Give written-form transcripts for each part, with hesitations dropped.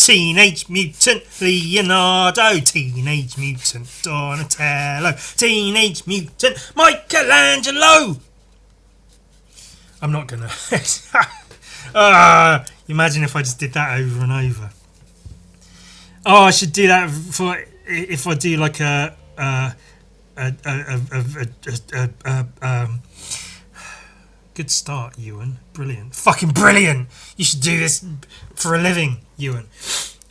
Teenage Mutant Leonardo, Teenage Mutant Donatello, Teenage Mutant Michelangelo. I'm not gonna. Imagine if I just did that over and over. Oh, I should do that for if I do like a good start, Ewan. Brilliant. Fucking brilliant. You should do this for a living, Ewan.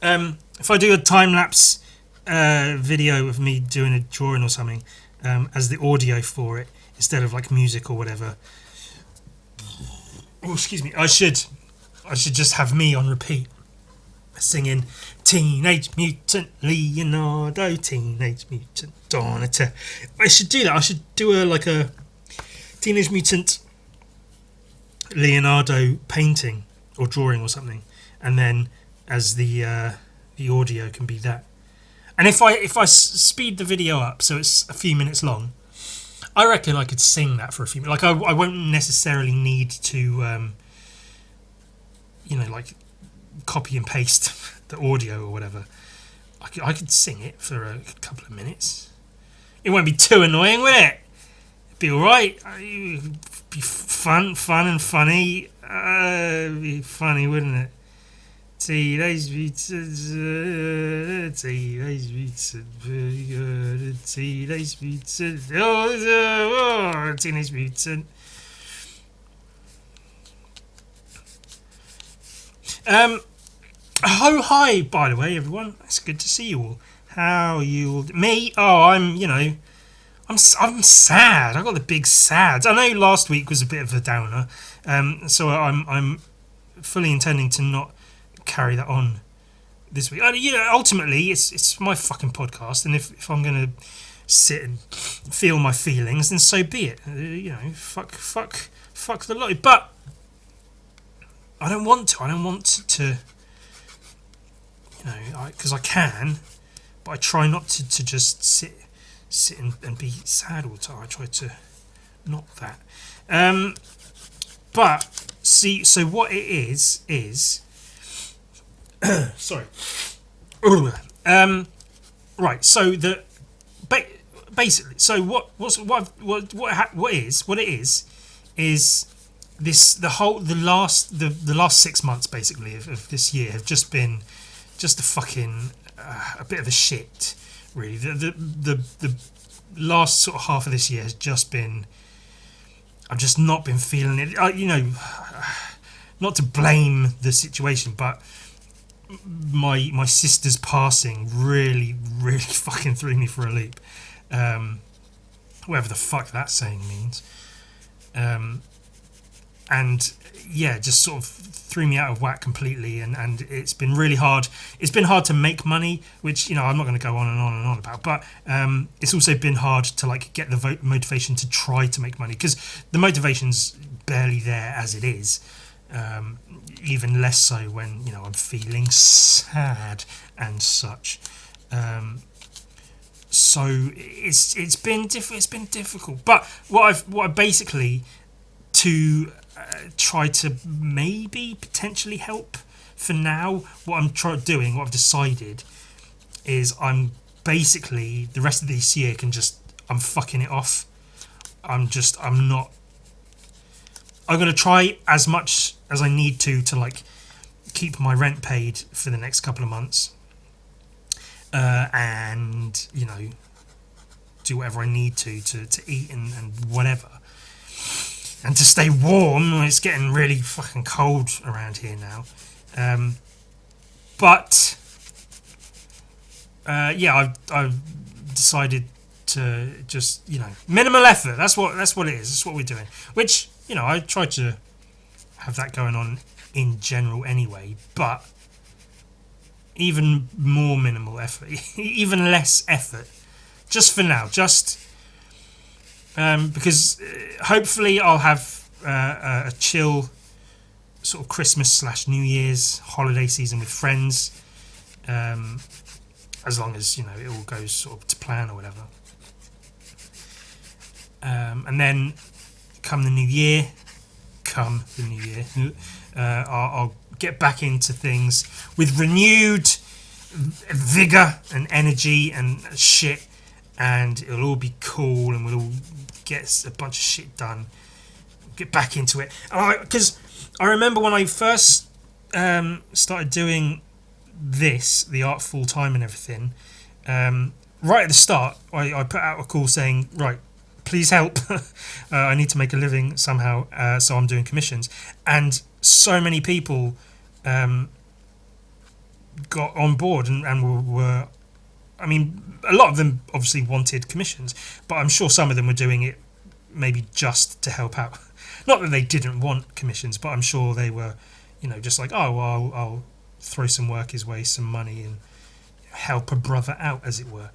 If I do a time-lapse video of me doing a drawing or something as the audio for it, instead of like music or whatever. Oh, excuse me. I should just have me on repeat singing Teenage Mutant Leonardo, Teenage Mutant Donatello. I should do that. I should do a Teenage Mutant Leonardo painting or drawing or something, and then as the audio can be that. And if I speed the video up so it's a few minutes long, I reckon I could sing that for a few minutes. Like I won't necessarily need to like copy and paste the audio or whatever. I could sing it for a couple of minutes. It won't be too annoying, will it? It'd be alright. It'd be fun and funny. It'd be funny, wouldn't it? Teenage Mutant, Teenage Mutant, very good. Teenage Mutant, Teenage Mutant. Oh, hi, by the way, everyone. It's good to see you all. How are you all? Me? Oh, I'm sad. I got the big sad. I know last week was a bit of a downer, so I'm fully intending to not carry that on this week. Ultimately, it's my fucking podcast, and if I'm gonna sit and feel my feelings, then so be it. Fuck the lot. But I don't want to. I don't want to. Because I can, but I try not to just sit and be sad all the time. I try to not that. But see, so what it is sorry. Right. So basically, so what it is this the last 6 months basically of this year have just been just a fucking a bit of a shit, really. The last sort of half of this year has just been. I've just not been feeling it. Not to blame the situation, but my sister's passing really fucking threw me for a loop. Whatever the fuck that saying means. And yeah, just sort of threw me out of whack completely, and it's been really hard. It's been hard to make money, which I'm not going to go on and on and on about, but it's also been hard to like get the motivation to try to make money, because the motivation's barely there as it is. Even less so when I'm feeling sad and such. So it's been difficult. But what I basically to try to maybe potentially help for now. What I've decided is I'm basically the rest of this year I'm fucking it off. I'm going to try as much as I need to like keep my rent paid for the next couple of months, and do whatever I need to eat and whatever. And to stay warm. It's getting really fucking cold around here now. But I've decided to just minimal effort. That's what it is. That's what we're doing. Which I try to have that going on in general anyway. But even more minimal effort, even less effort, just for now. Because hopefully I'll have a chill sort of Christmas / New Year's holiday season with friends, as long as it all goes sort of to plan or whatever. And then come the new year, come the new year, I'll get back into things with renewed vigor and energy and shit, and it'll all be cool, and we'll all get a bunch of shit done. Get back into it, because I remember when I first started doing this, the art full time and everything. Right at the start, I put out a call saying, right, please help. I need to make a living somehow, so I'm doing commissions. And so many people got on board and were, I mean, a lot of them obviously wanted commissions, but I'm sure some of them were doing it maybe just to help out. Not that they didn't want commissions, but I'm sure they were, just like, oh, well, I'll throw some work his way, some money, and help a brother out, as it were.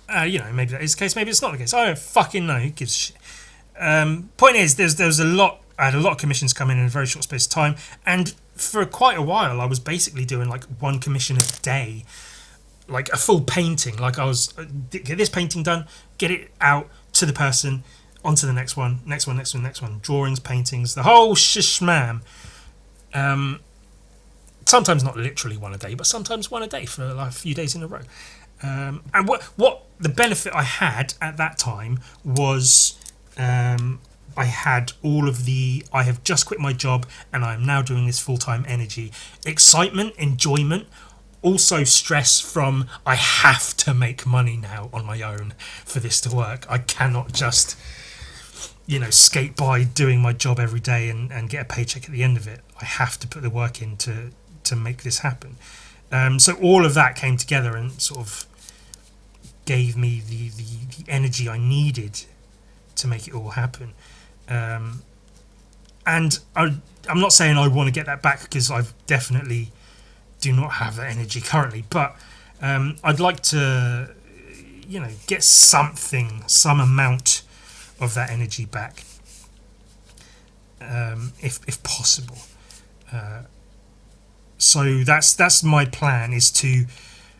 Maybe that is the case, maybe it's not the case. I don't fucking know. Who gives a shit? Point is, there's a lot. I had a lot of commissions come in a very short space of time, and for quite a while, I was basically doing like one commission a day, like a full painting. Like I was get this painting done, get it out to the person, onto the next one, next one, drawings, paintings, the whole shishmam. Sometimes not literally one a day, but sometimes one a day for like a few days in a row. And what the benefit I had at that time was I had all of the I have just quit my job and I am now doing this full-time energy, excitement, enjoyment, also stress from I have to make money now on my own for this to work. I cannot just skate by doing my job every day and get a paycheck at the end of it. I have to put the work in to make this happen. So all of that came together and sort of gave me the energy I needed to make it all happen. And I'm not saying I want to get that back, because I definitely do not have that energy currently, but I'd like to get some amount of that energy back, if possible. So that's my plan, is to,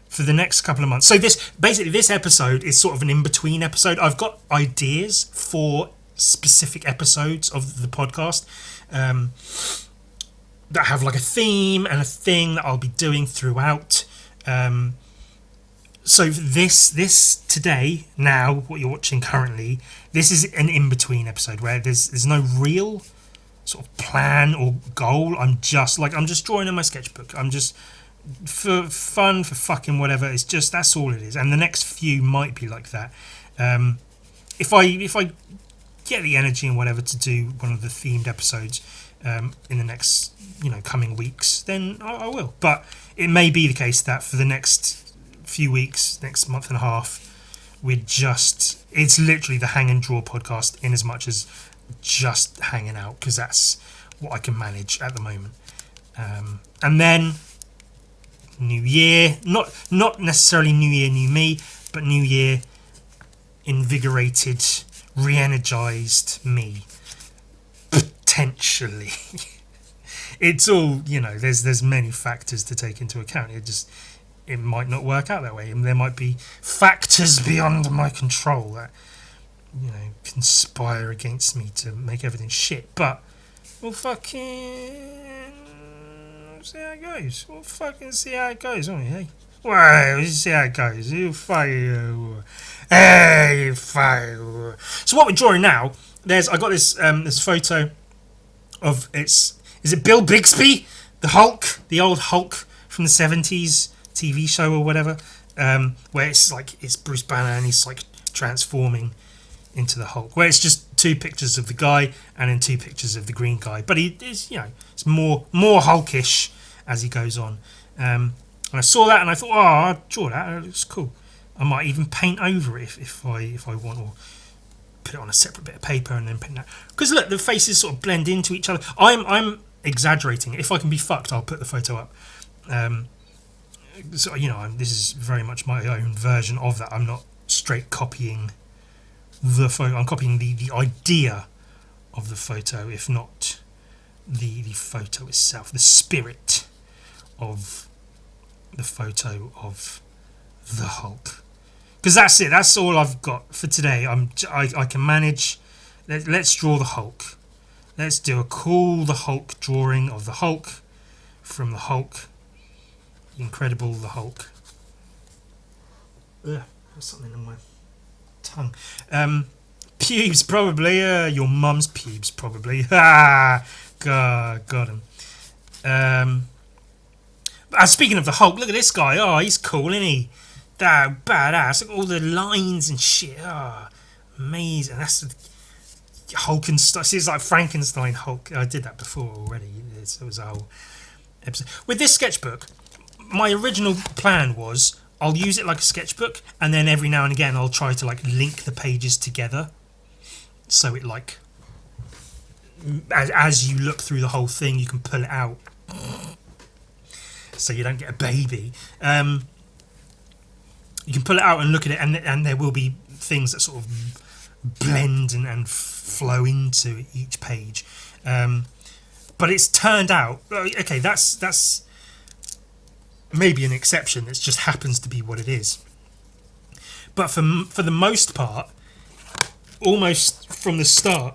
for the next couple of months. So this episode is sort of an in-between episode. I've got ideas for specific episodes of the podcast that have like a theme and a thing that I'll be doing throughout. So this today, now what you're watching currently, this is an in-between episode where there's no real sort of plan or goal. I'm just drawing in my sketchbook. I'm just for fun, for fucking whatever. It's just, that's all it is. And the next few might be like that. If I get the energy and whatever to do one of the themed episodes in the next coming weeks, then I will. But it may be the case that for the next few weeks, next month and a half, it's literally the hang and draw podcast, in as much as just hanging out, because that's what I can manage at the moment. And then new year, not necessarily new year, new me, but new year, invigorated, re-energized me, potentially. It's all, there's many factors to take into account. It might not work out that way, and there might be factors beyond my control that conspire against me to make everything shit. But we'll fucking see how it goes. We'll fucking see how it goes, won't we? Hey, we'll see how it goes. You fucking hey, fuck. So what we're drawing now? I got this photo of is it Bill Bixby, the Hulk, the old Hulk from the 70s TV show or whatever, where it's Bruce Banner and he's like transforming into the Hulk, where it's just two pictures of the guy and then two pictures of the green guy, but he is, it's more Hulkish as he goes on. And I saw that and I thought, I'll draw that. It looks cool. I might even paint over it if I want, or put it on a separate bit of paper and then paint that. Because look, the faces sort of blend into each other. I'm exaggerating. If I can be fucked, I'll put the photo up. So this is very much my own version of that. I'm not straight copying the photo. I'm copying the idea of the photo, if not the photo itself, the spirit of the photo of the Hulk. Because that's it. That's all I've got for today. I can manage Let's draw the Hulk. Let's do a cool the Hulk drawing of the Hulk from the Hulk. Incredible the Hulk. Ugh, there's something in my tongue. Pubes, probably. Your mum's pubes, probably. Ah, got him. Speaking of the Hulk, look at this guy. Oh, he's cool, isn't he? That badass. Look at all the lines and shit. Oh, amazing. That's Hulkenstein. See, it's like Frankenstein Hulk. I did that before already. It was a whole episode. With this sketchbook, my original plan was I'll use it like a sketchbook, and then every now and again I'll try to like link the pages together, so it like as you look through the whole thing, you can pull it out, so you don't get a baby. You can pull it out and look at it, and there will be things that sort of blend and flow into each page. But it's turned out okay. That's maybe an exception. It just happens to be what it is. But for the most part, almost from the start.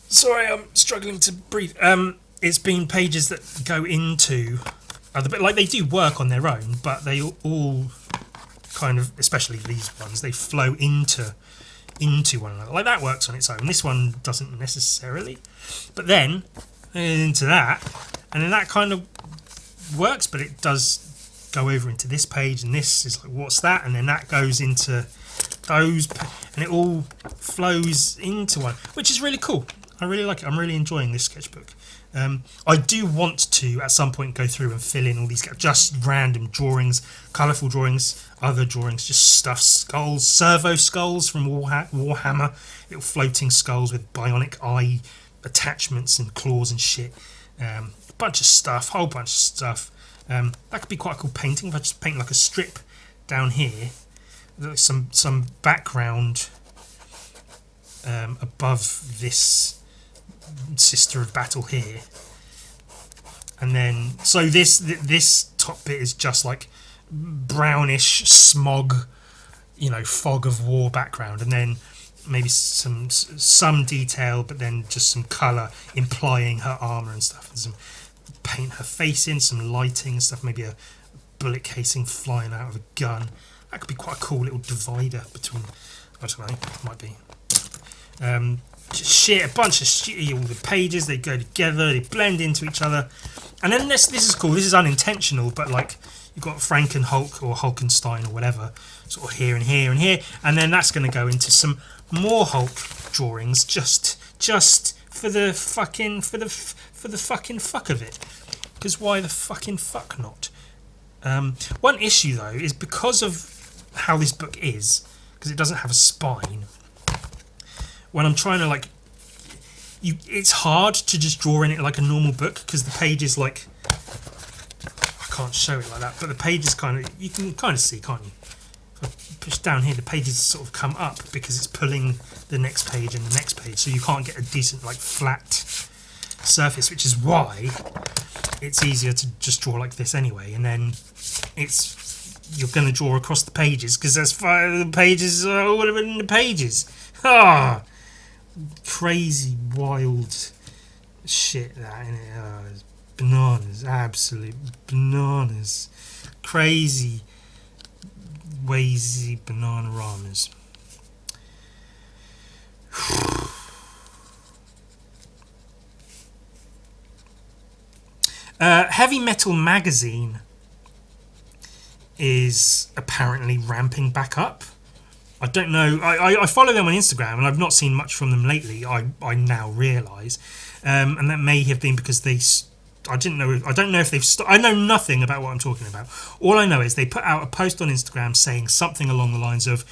Sorry, I'm struggling to breathe. It's been pages that go into other bit, like they do work on their own, but they all kind of, especially these ones, they flow into one another. Like that works on its own. This one doesn't necessarily, but then into that, and then that kind of works, but it does go over into this page, and this is like, what's that? And then that goes into those, and it all flows into one, which is really cool. I really like it. I'm really enjoying this sketchbook. I do want to at some point go through and fill in all these just random drawings, colourful drawings, other drawings, just stuff, skulls, servo skulls from Warhammer, little floating skulls with bionic eye attachments and claws and shit. A bunch of stuff, whole bunch of stuff. That could be quite a cool painting if I just paint like a strip down here, some background above this Sister of Battle here, and then so this top bit is just like brownish smog, fog of war background, and then maybe some detail, but then just some colour implying her armour and stuff, and some paint her face in, some lighting and stuff, maybe a bullet casing flying out of a gun. That could be quite a cool little divider between, I don't know, might be. Shit, a bunch of shit. All the pages, they go together, they blend into each other, and then this is cool. This is unintentional, but like you've got Franken Hulk or Hulkenstein or whatever, sort of here and here and here, and then that's going to go into some more Hulk drawings, just for the fucking fuck of it. Because why the fucking fuck not? One issue though is because of how this book is, because it doesn't have a spine. When I'm trying to it's hard to just draw in it like a normal book, because the page is like, I can't show it like that, but the page is you can kind of see, can't you? If I push down here, the pages sort of come up because it's pulling the next page and the next page, so you can't get a decent flat surface, which is why it's easier to just draw like this anyway, and then you're going to draw across the pages because the pages are all in the pages. Crazy wild shit that in it. It's bananas, absolute bananas, crazy wazy banana-ramas. Heavy Metal Magazine is apparently ramping back up. I don't know. I follow them on Instagram, and I've not seen much from them lately. I now realise, and that may have been because I didn't know. I don't know if they've. I know nothing about what I'm talking about. All I know is they put out a post on Instagram saying something along the lines of,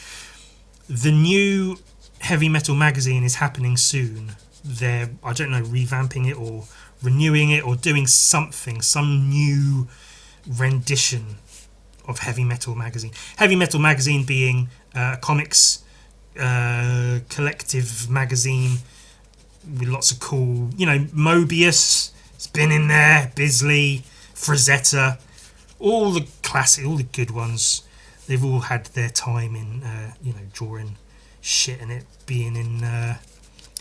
"The new Heavy Metal Magazine is happening soon. They're, I don't know, revamping it or renewing it or doing something, some new rendition of Heavy Metal Magazine." Heavy Metal Magazine being comics collective magazine with lots of cool, Mobius has been in there, Bisley, Frazetta, all the classic, all the good ones. They've all had their time in, drawing shit in it being in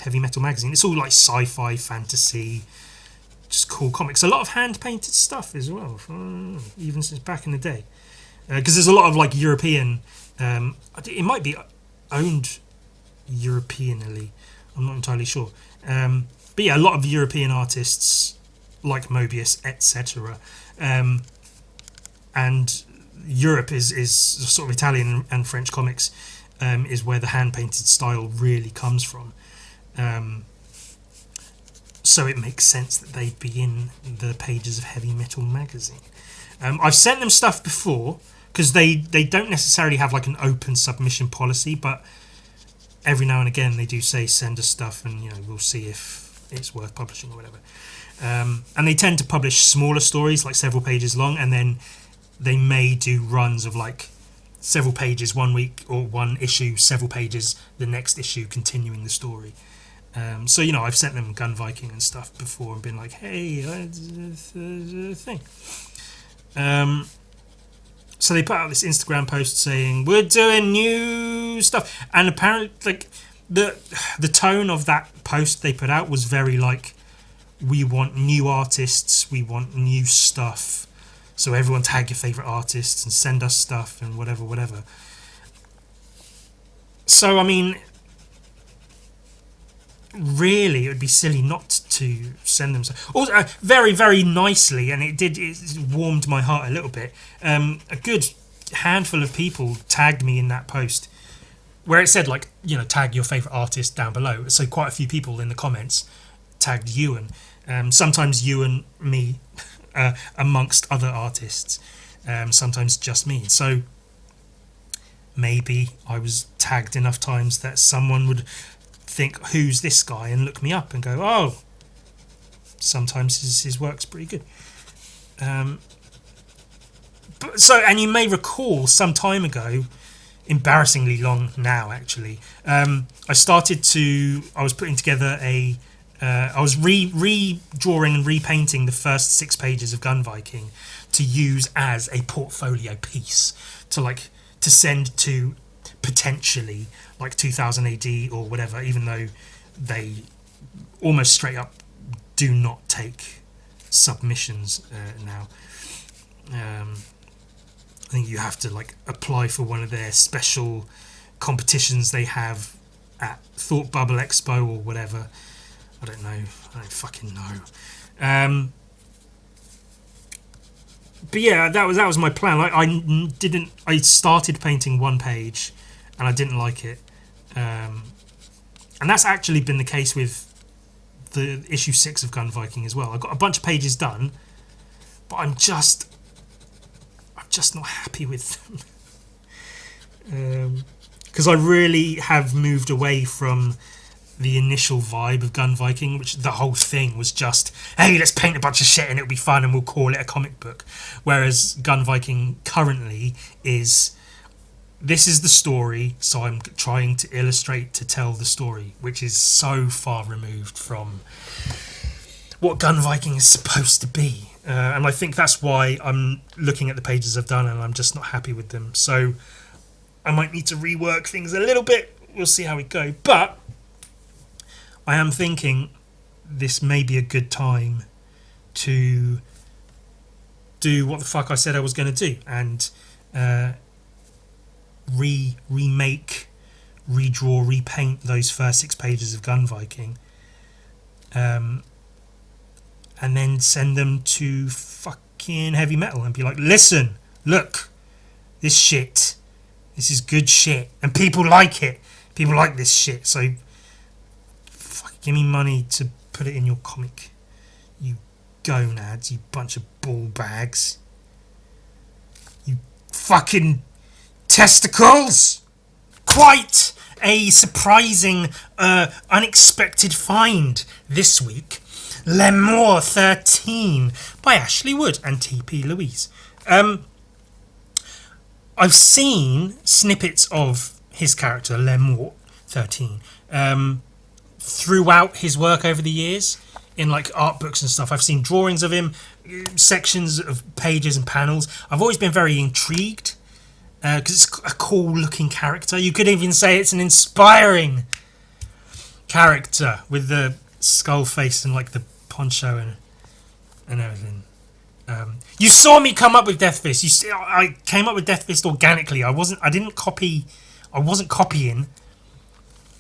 Heavy Metal magazine. It's all like sci-fi, fantasy, just cool comics. A lot of hand-painted stuff as well, even since back in the day. Because there's a lot of like European. It might be owned Europeanly. I'm not entirely sure. But yeah, a lot of European artists like Mobius, etc. And Europe is sort of Italian and French comics is where the hand-painted style really comes from. So it makes sense that they'd be in the pages of Heavy Metal magazine. I've sent them stuff before because they don't necessarily have like an open submission policy, but every now and again they do say send us stuff and we'll see if it's worth publishing or whatever. And they tend to publish smaller stories, like several pages long, and then they may do runs of like several pages one week or one issue, several pages the next issue, continuing the story. So I've sent them Gun Viking and stuff before and been like, hey, that's a thing. So they put out this Instagram post saying we're doing new stuff, and apparently like the tone of that post they put out was very like, we want new artists, we want new stuff, so everyone tag your favourite artists and send us stuff and whatever. So I mean, really it would be silly not to send them also, very, very nicely, and it warmed my heart a little bit. A good handful of people tagged me in that post where it said like, tag your favourite artist down below. So quite a few people in the comments tagged Ewan. Sometimes Ewan, me, amongst other artists. Sometimes just me. So maybe I was tagged enough times that someone would think, who's this guy, and look me up and go, oh, sometimes his work's pretty good. And you may recall some time ago, embarrassingly long now actually, I was putting together I was redrawing and repainting the first 6 pages of Gun Viking to use as a portfolio piece to send to potentially like 2000 AD or whatever, even though they almost straight up do not take submissions now. I think you have to like apply for one of their special competitions they have at Thought Bubble Expo or whatever. I don't fucking know. But yeah, that was my plan. I started painting one page and I didn't like it. And that's actually been the case with the issue 6 of Gun Viking as well. I got a bunch of pages done, but I'm just not happy with them. Because I really have moved away from the initial vibe of Gun Viking, which the whole thing was just, hey, let's paint a bunch of shit and it'll be fun and we'll call it a comic book. Whereas Gun Viking currently is, this is the story, so I'm trying to illustrate to tell the story, which is so far removed from what Gun Viking is supposed to be. And I think that's why I'm looking at the pages I've done and I'm just not happy with them. So I might need to rework things a little bit. We'll see how we go. But I am thinking this may be a good time to do what the fuck I said I was going to do and remake, redraw, repaint those first 6 pages of Gun Viking, and then send them to fucking Heavy Metal and be like, listen, look, this shit, this is good shit, and people like it. People like this shit, so give me money to put it in your comic, you gonads, you bunch of ball bags, you fucking testicles. Quite a surprising, unexpected find this week. Lemore 13 by Ashley Wood and T.P. Louise. I've seen snippets of his character, Lemore 13, throughout his work over the years in like art books and stuff. I've seen drawings of him, sections of pages and panels. I've always been very intrigued. because it's a cool looking character. You could even say it's an inspiring character with the skull face and like the poncho and everything. You saw me come up with Death Fist. I came up with Death Fist organically. I wasn't copying.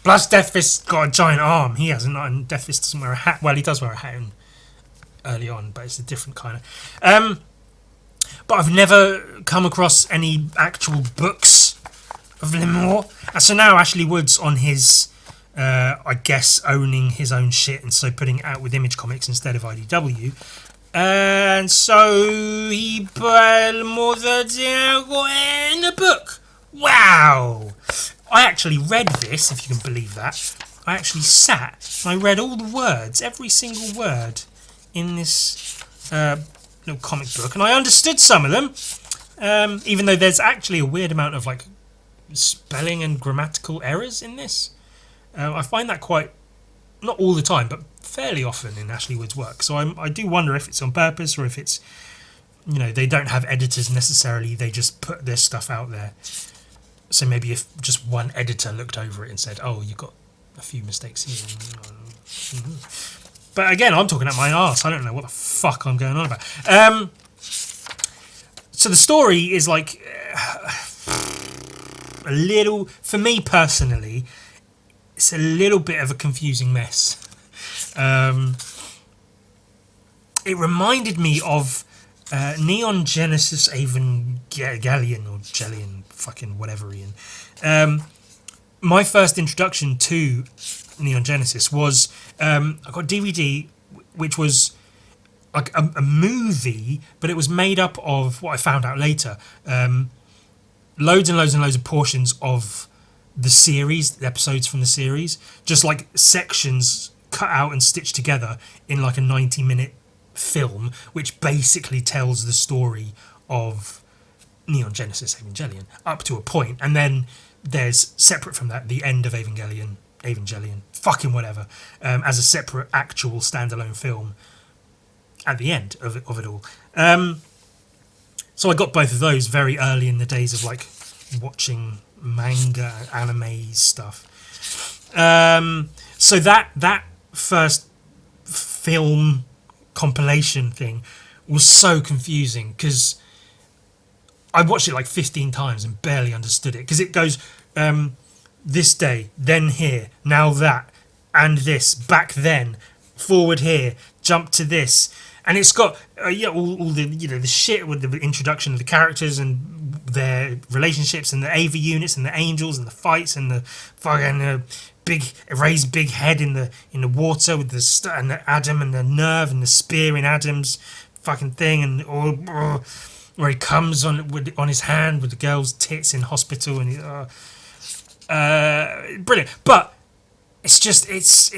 Plus, Death Fist's got a giant arm. He hasn't, and Death Fist doesn't wear a hat. Well, he does wear a hat early on, but it's a different kind of. But I've never come across any actual books of Lemore. And so now Ashley Wood's on his, I guess, owning his own shit, and so putting it out with Image Comics instead of IDW. And so he put Lemore in a book. Wow! I actually read this, if you can believe that. I actually sat and I read all the words, every single word in this little comic book, and I understood some of them, even though there's actually a weird amount of like spelling and grammatical errors in this. I find that quite, not all the time, but fairly often in Ashley Wood's work. So I do wonder if it's on purpose or if it's, they don't have editors necessarily, they just put their stuff out there. So maybe if just one editor looked over it and said, oh, you've got a few mistakes here. But again, I'm talking out my arse. I don't know what the fuck I'm going on about. So the story is like a little, for me personally, it's a little bit of a confusing mess. It reminded me of Neon Genesis Evangelion or Jellion, fucking whatever, Ian. My first introduction to Neon Genesis was I got a DVD which was like a movie, but it was made up of what I found out later, loads and loads and loads of portions of the series, the episodes from the series, just like sections cut out and stitched together in like a 90-minute film, which basically tells the story of Neon Genesis Evangelion up to a point, and then there's separate from that the end of Evangelion, fucking whatever, as a separate actual standalone film at the end of it all. So I got both of those very early in the days of like watching manga, anime stuff. So that first film compilation thing was so confusing because I watched it like 15 times and barely understood it, because it goes this day, then here, now that, and this, back then, forward here, jump to this, and it's got all the the shit with the introduction of the characters and their relationships and the AV units and the angels and the fights and the fucking big raised big head in the water with the and the Adam and the nerve and the spear in Adam's fucking thing, and where he comes on his hand with the girl's tits in hospital, and brilliant. But it's just it's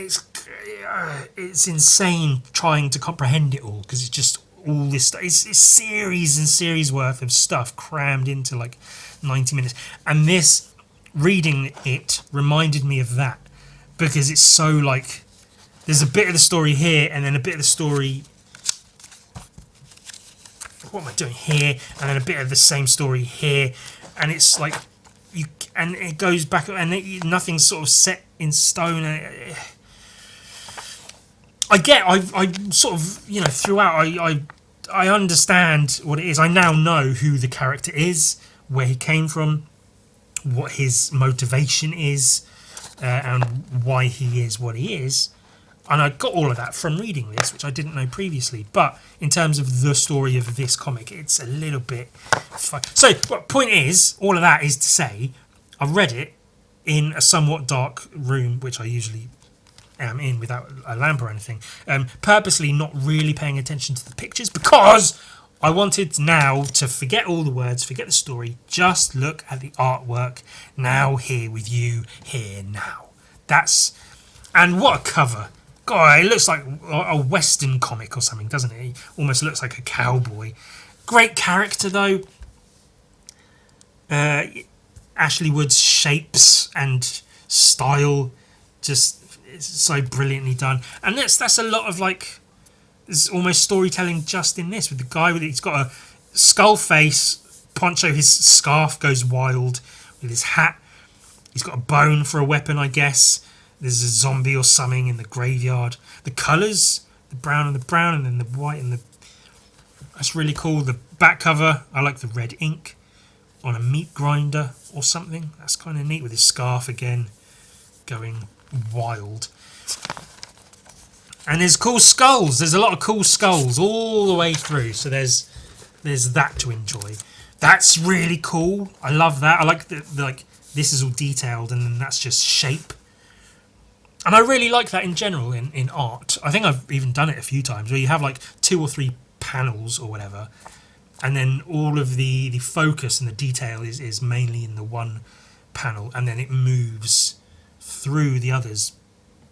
insane trying to comprehend it all, because it's just all this stuff. It's series and series worth of stuff crammed into like 90 minutes, and this reading it reminded me of that, because it's so like there's a bit of the story here and then a bit of the story, what am I doing here, and then a bit of the same story here, and it's like and it goes back, and nothing's sort of set in stone. I sort of throughout I understand what it is. I now know who the character is, where he came from, what his motivation is, and why he is what he is. And I got all of that from reading this, which I didn't know previously. But in terms of the story of this comic, it's a little bit So, point is, all of that is to say, I read it in a somewhat dark room, which I usually am in without a lamp or anything, purposely not really paying attention to the pictures, because I wanted now to forget all the words, forget the story, just look at the artwork, now here with you, here now. And what a cover. God, it looks like a Western comic or something, doesn't it? It almost looks like a cowboy. Great character, though. Ashley Wood's shapes and style, just it's so brilliantly done. And that's a lot of like, there's almost storytelling just in this, with the guy he's got a skull face, poncho, his scarf goes wild with his hat. He's got a bone for a weapon, I guess. There's a zombie or something in the graveyard. The colours, the brown and then the white and the... That's really cool. The back cover, I like the red ink on a meat grinder or something. That's kind of neat with his scarf again going wild. And there's cool skulls. There's a lot of cool skulls all the way through. So there's that to enjoy. That's really cool. I love that. I like the like this is all detailed and then that's just shape. And I really like that in general in art. I think I've even done it a few times where you have like 2 or 3 panels or whatever, and then all of the focus and the detail is mainly in the one panel, and then it moves through the others,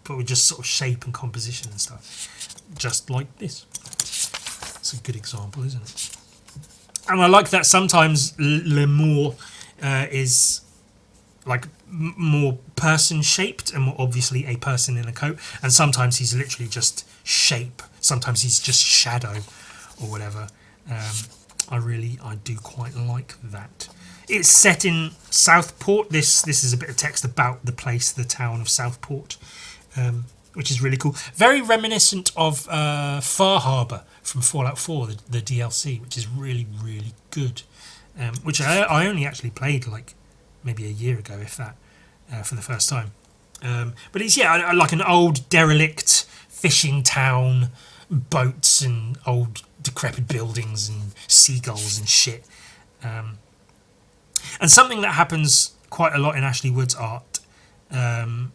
but with just sort of shape and composition and stuff. Just like this. It's a good example, isn't it? And I like that sometimes Lemore is like more person shaped and more obviously a person in a coat, and sometimes he's literally just shape, sometimes he's just shadow or whatever. I do quite like that. It's set in Southport. This is a bit of text about the place, the town of Southport, which is really cool. Very reminiscent of Far Harbor from Fallout 4, the DLC, which is really, really good. Which I only actually played like maybe a year ago, if that, for the first time. But it's, I like an old derelict fishing town, boats and old decrepit buildings and seagulls and shit. And something that happens quite a lot in Ashley Wood's art, and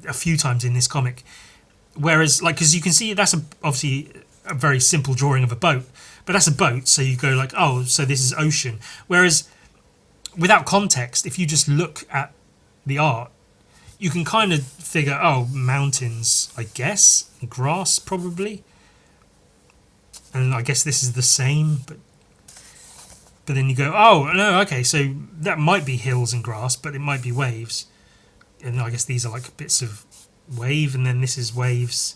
a few times in this comic, whereas, like, because you can see that's obviously a very simple drawing of a boat, but that's a boat, so you go like, oh, so this is ocean. Whereas without context, if you just look at the art, you can kind of figure, oh, mountains, I guess, grass probably, and I guess this is the same, but then you go, oh no, okay, so that might be hills and grass, but it might be waves, and I guess these are like bits of wave, and then this is waves.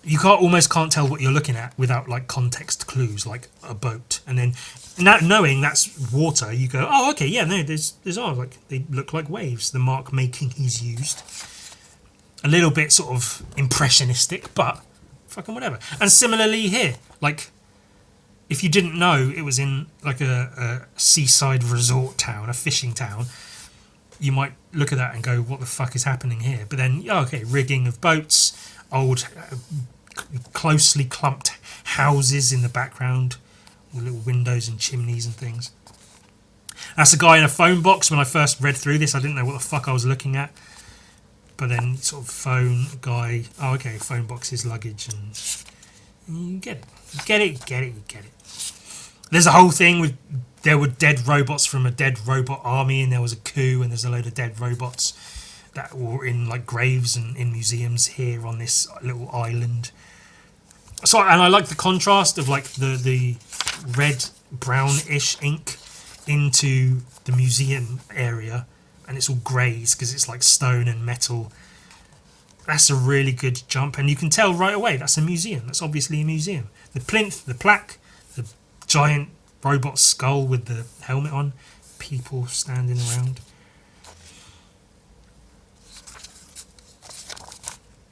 You almost can't tell what you're looking at without like context clues, like a boat, and then knowing that's water, you go, oh, okay, yeah, no, there's like they look like waves. The mark making he's used, a little bit sort of impressionistic, but fucking whatever. And similarly here, like if you didn't know it was in like a seaside resort town, a fishing town, you might look at that and go, what the fuck is happening here? But then, okay, rigging of boats, old closely clumped houses in the background with little windows and chimneys and things. That's a guy in a phone box. When I first read through this, I didn't know what the fuck I was looking at, but then sort of phone guy, oh okay, phone box is luggage, and you get it. There's a whole thing with there were dead robots from a dead robot army, and there was a coup, and there's a load of dead robots that were in like graves and in museums here on this little island. So, and I like the contrast of like the red brownish ink into the museum area, and it's all greys because it's like stone and metal. That's a really good jump, and you can tell right away that's a museum. That's obviously a museum. The plinth, the plaque, the giant robot skull with the helmet on, people standing around.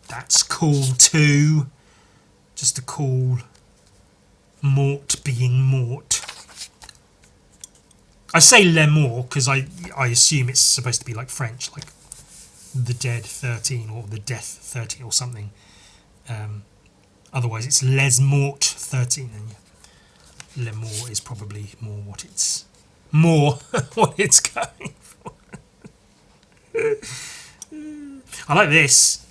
That's cool too. Just a cool Mort being Mort. I say Lemore because I assume it's supposed to be like French, like the Dead 13 or the Death 13 or something. Otherwise it's Les Mort 13, and yeah, Lemore is probably more what it's going for. I like this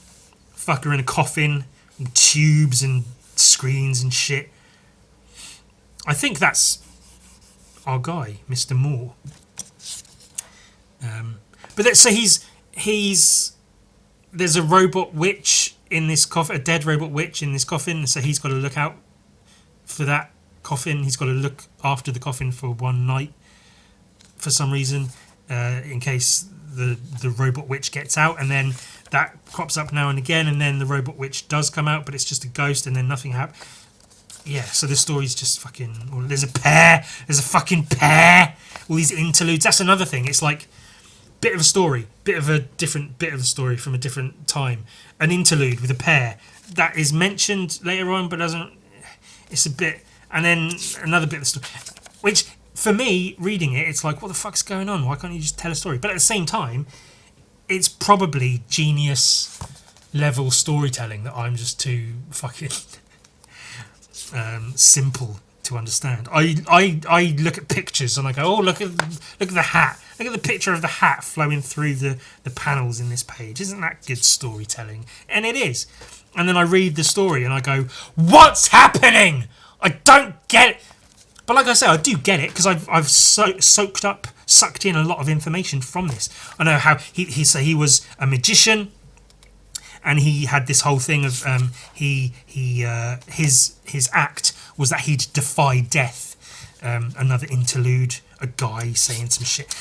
fucker in a coffin, and tubes and screens and shit. I think that's our guy, Mr. Moore. But so there's a robot witch in this coffin, a dead robot witch in this coffin. So he's got to look out for that coffin. He's got to look after the coffin for one night for some reason, in case the robot witch gets out, and then that crops up now and again, and then the robot witch does come out, but it's just a ghost, and then nothing happens. yeah, so the story's just fucking. Well, there's a pair. There's a fucking pair. All these interludes. That's another thing. It's like bit of a story, bit of a different bit of a story from a different time. An interlude with a pair that is mentioned later on, but doesn't. It's a bit, and then another bit of the story, which for me reading it, it's like, what the fuck's going on? Why can't you just tell a story? But at the same time, it's probably genius level storytelling that I'm just too fucking simple to understand. I look at pictures and I go, oh, look at the hat. Look at the picture of the hat flowing through the panels in this page. Isn't that good storytelling? And it is. And then I read the story and I go, what's happening? I don't get it. But like I say, I do get it because I've sucked in a lot of information from this. I know how he was a magician, and he had this whole thing of his act was that he'd defy death. Another interlude, a guy saying some shit.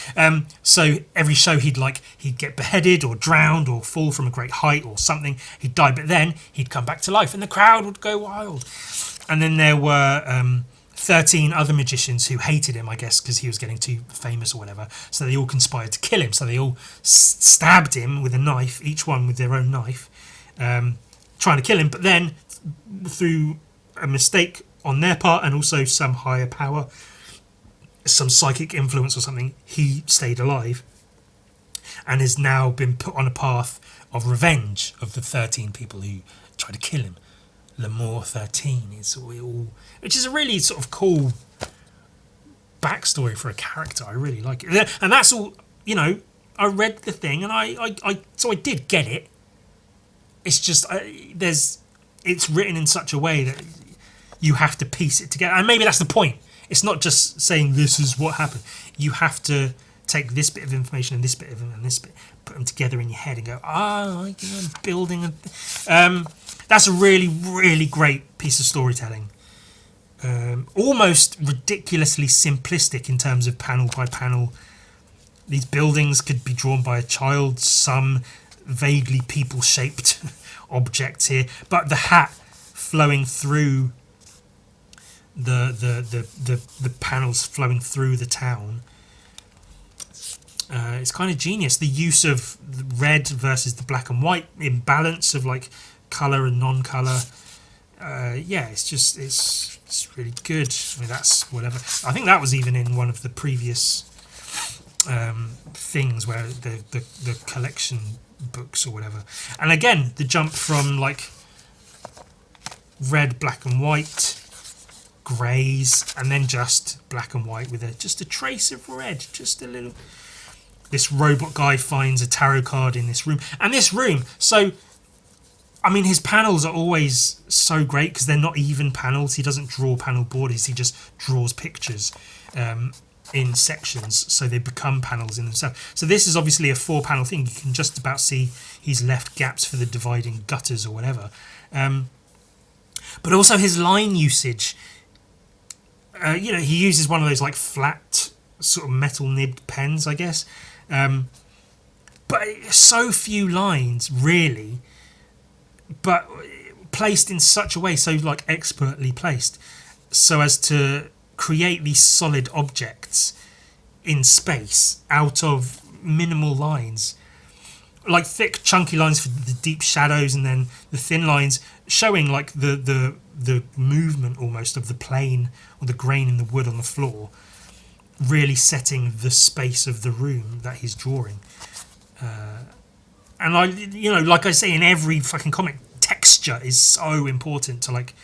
So every show he'd get beheaded or drowned or fall from a great height or something. He'd die, but then he'd come back to life, and the crowd would go wild. And then there were 13 other magicians who hated him, I guess, because he was getting too famous or whatever. So they all conspired to kill him. So they all stabbed him with a knife, each one with their own knife, trying to kill him. But then, through a mistake on their part and also some higher power, some psychic influence or something, he stayed alive and has now been put on a path of revenge of the 13 people who tried to kill him. Lemore 13 is all, which is a really sort of cool backstory for a character. I really like it, and that's all. You know, I read the thing, and so I did get it. It's just it's written in such a way that you have to piece it together, and maybe that's the point. It's not just saying this is what happened. You have to take this bit of information and this bit of and this bit, put them together in your head, and go, I'm building a. That's a really, really great piece of storytelling. Almost ridiculously simplistic in terms of panel by panel. These buildings could be drawn by a child, some vaguely people-shaped objects here, but the hat flowing through the panels flowing through the town. It's kind of genius. The use of the red versus the black and white imbalance of like colour and non-colour. It's really good. I mean, that's whatever. I think that was even in one of the previous things where the collection books or whatever. And again, the jump from like red, black and white, greys, and then just black and white with just a trace of red, just a little. This robot guy finds a tarot card in this room, and this room. So, I mean, his panels are always so great because they're not even panels. He doesn't draw panel borders. He just draws pictures in sections, so they become panels in themselves. So this is obviously a 4-panel thing. You can just about see he's left gaps for the dividing gutters or whatever. But also his line usage. He uses one of those like flat sort of metal nibbed pens, I guess. But so few lines, really. But placed in such a way, so like expertly placed, so as to create these solid objects in space out of minimal lines, like thick chunky lines for the deep shadows, and then the thin lines showing like the movement almost of the plane or the grain in the wood on the floor, really setting the space of the room that he's drawing. And like I say in every fucking comic, texture is so important to like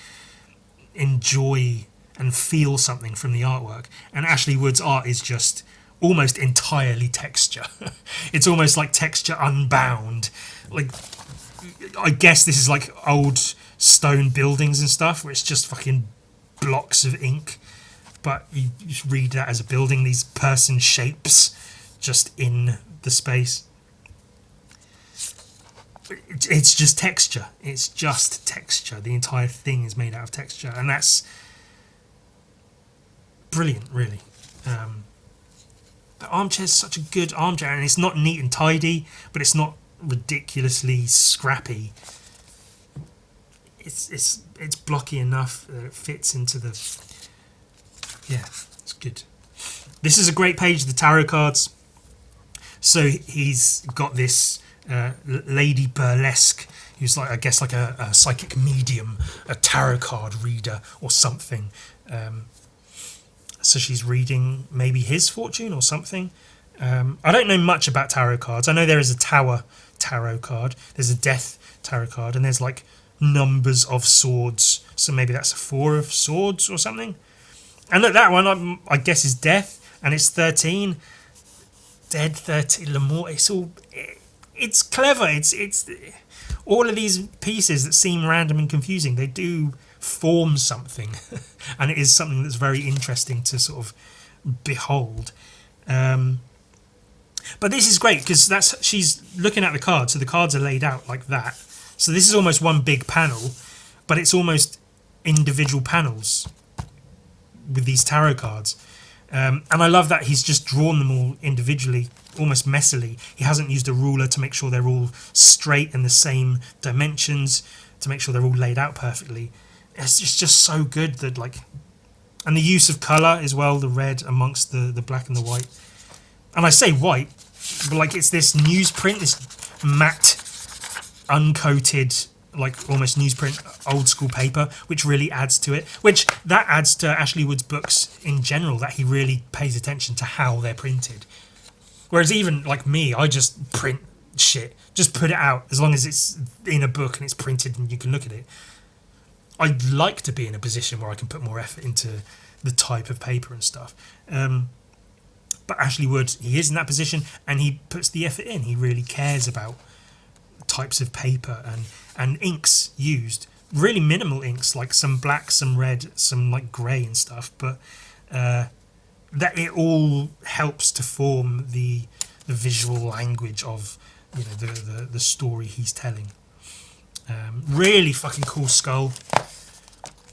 enjoy and feel something from the artwork. And Ashley Wood's art is just almost entirely texture. It's almost like texture unbound. Like, I guess this is like old stone buildings and stuff where it's just fucking blocks of ink. But you just read that as a building, these person shapes just in the space. It's just texture. It's just texture. The entire thing is made out of texture. And that's brilliant, really. The armchair's such a good armchair. And it's not neat and tidy, but it's not ridiculously scrappy. it's blocky enough that it fits into the. Yeah, it's good. This is a great page. The tarot cards. So he's got this lady burlesque, who's like, I guess, like a psychic medium, a tarot card reader or something. So she's reading maybe his fortune or something. I don't know much about tarot cards. I know there is a Tower tarot card. There's a Death tarot card, and there's like numbers of swords. So maybe that's a 4 of swords or something. And look, that one I guess is Death, and it's 13. Dead 13, Lemore. It's clever. It's all of these pieces that seem random and confusing. They do form something, and it is something that's very interesting to sort of behold. But this is great because she's looking at the cards, so the cards are laid out like that. So this is almost one big panel, but it's almost individual panels with these tarot cards. And I love that he's just drawn them all individually, almost messily. He hasn't used a ruler to make sure they're all straight and the same dimensions, to make sure they're all laid out perfectly. It's just so good that, like, and the use of colour as well, the red amongst the black and the white. And I say white, but like it's this newsprint, this matte, uncoated, like almost newsprint, old school paper, which really adds to it. Which that adds to Ashley Wood's books in general, that he really pays attention to how they're printed. Whereas even like me, I just print shit, just put it out as long as it's in a book and it's printed and you can look at it. I'd like to be in a position where I can put more effort into the type of paper and stuff. But Ashley Wood, he is in that position and he puts the effort in. He really cares about types of paper and inks used. Really minimal inks, like some black, some red, some like grey and stuff. But that it all helps to form the visual language of, you know, the story he's telling. Really fucking cool skull.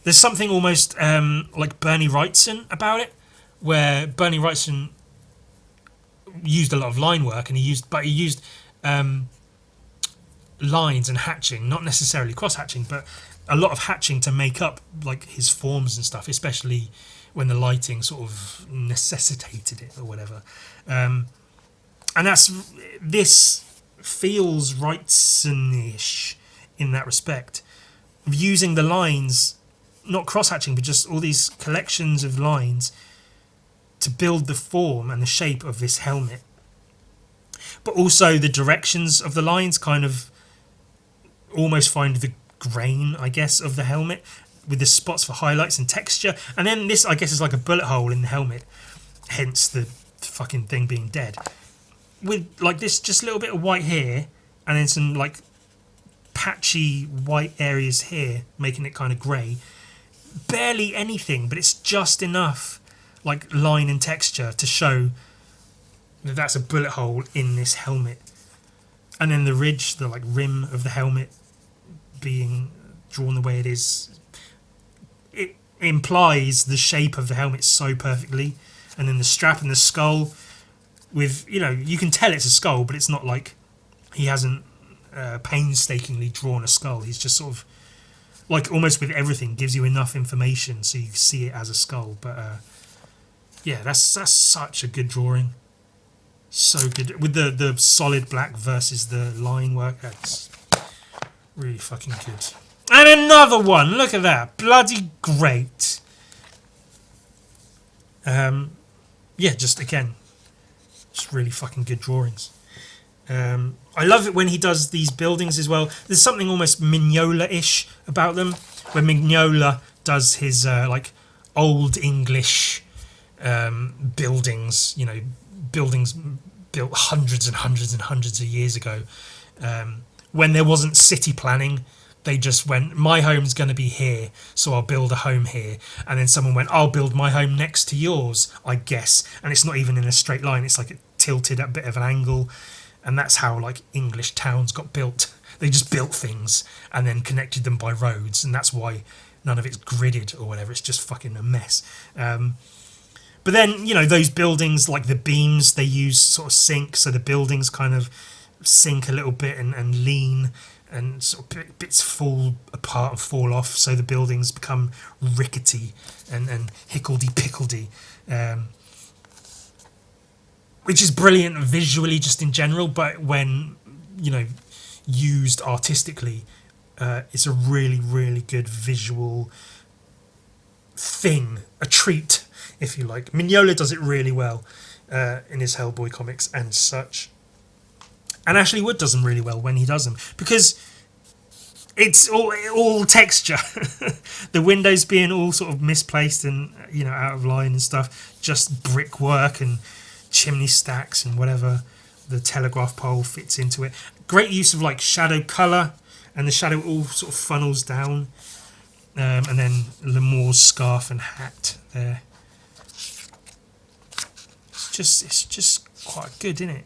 There's something almost like Bernie Wrightson about it, where Bernie Wrightson used a lot of line work, and he used lines and hatching, not necessarily cross hatching, but a lot of hatching to make up like his forms and stuff, especially when the lighting sort of necessitated it or whatever. And this feels Wrightson-ish in that respect, of using the lines, not cross hatching, but just all these collections of lines to build the form and the shape of this helmet. But also the directions of the lines kind of almost find the grain, I guess, of the helmet, with the spots for highlights and texture. And then this, I guess, is like a bullet hole in the helmet, hence the fucking thing being dead. With like this just a little bit of white here, and then some like patchy white areas here, making it kind of grey. Barely anything, but it's just enough like line and texture to show that that's a bullet hole in this helmet. And then the ridge, the like rim of the helmet being drawn the way it is, it implies the shape of the helmet so perfectly. And then the strap and the skull with, you know, you can tell it's a skull, but it's not like he hasn't painstakingly drawn a skull. He's just sort of like, almost with everything, gives you enough information so you see it as a skull. But yeah, that's such a good drawing. So good. With the solid black versus the line work, that's really fucking good. And another one, look at that. Bloody great. Yeah, just again, just really fucking good drawings. I love it when he does these buildings as well. There's something almost Mignola-ish about them, where Mignola does his like old English buildings, you know, buildings built hundreds and hundreds and hundreds of years ago. When there wasn't city planning, they just went, my home's going to be here, so I'll build a home here. And then someone went, I'll build my home next to yours, I guess. And it's not even in a straight line. It's like tilted at a bit of an angle. And that's how like English towns got built. They just built things and then connected them by roads. And that's why none of it's gridded or whatever. It's just fucking a mess. But then, you know, those buildings, like the beams, they use sort of sink. So the buildings kind of sink a little bit and lean, and sort of bits fall apart and fall off, so the buildings become rickety and hickledy-pickledy, which is brilliant visually just in general, but when, used artistically, it's a really, really good visual thing, a treat, if you like. Mignola does it really well in his Hellboy comics and such. And Ashley Wood does them really well when he does them, because it's all texture. The windows being all sort of misplaced and out of line and stuff, just brickwork and chimney stacks and whatever the telegraph pole fits into it. Great use of like shadow colour, and the shadow all sort of funnels down, and then Lemore's scarf and hat there. It's just quite good, isn't it?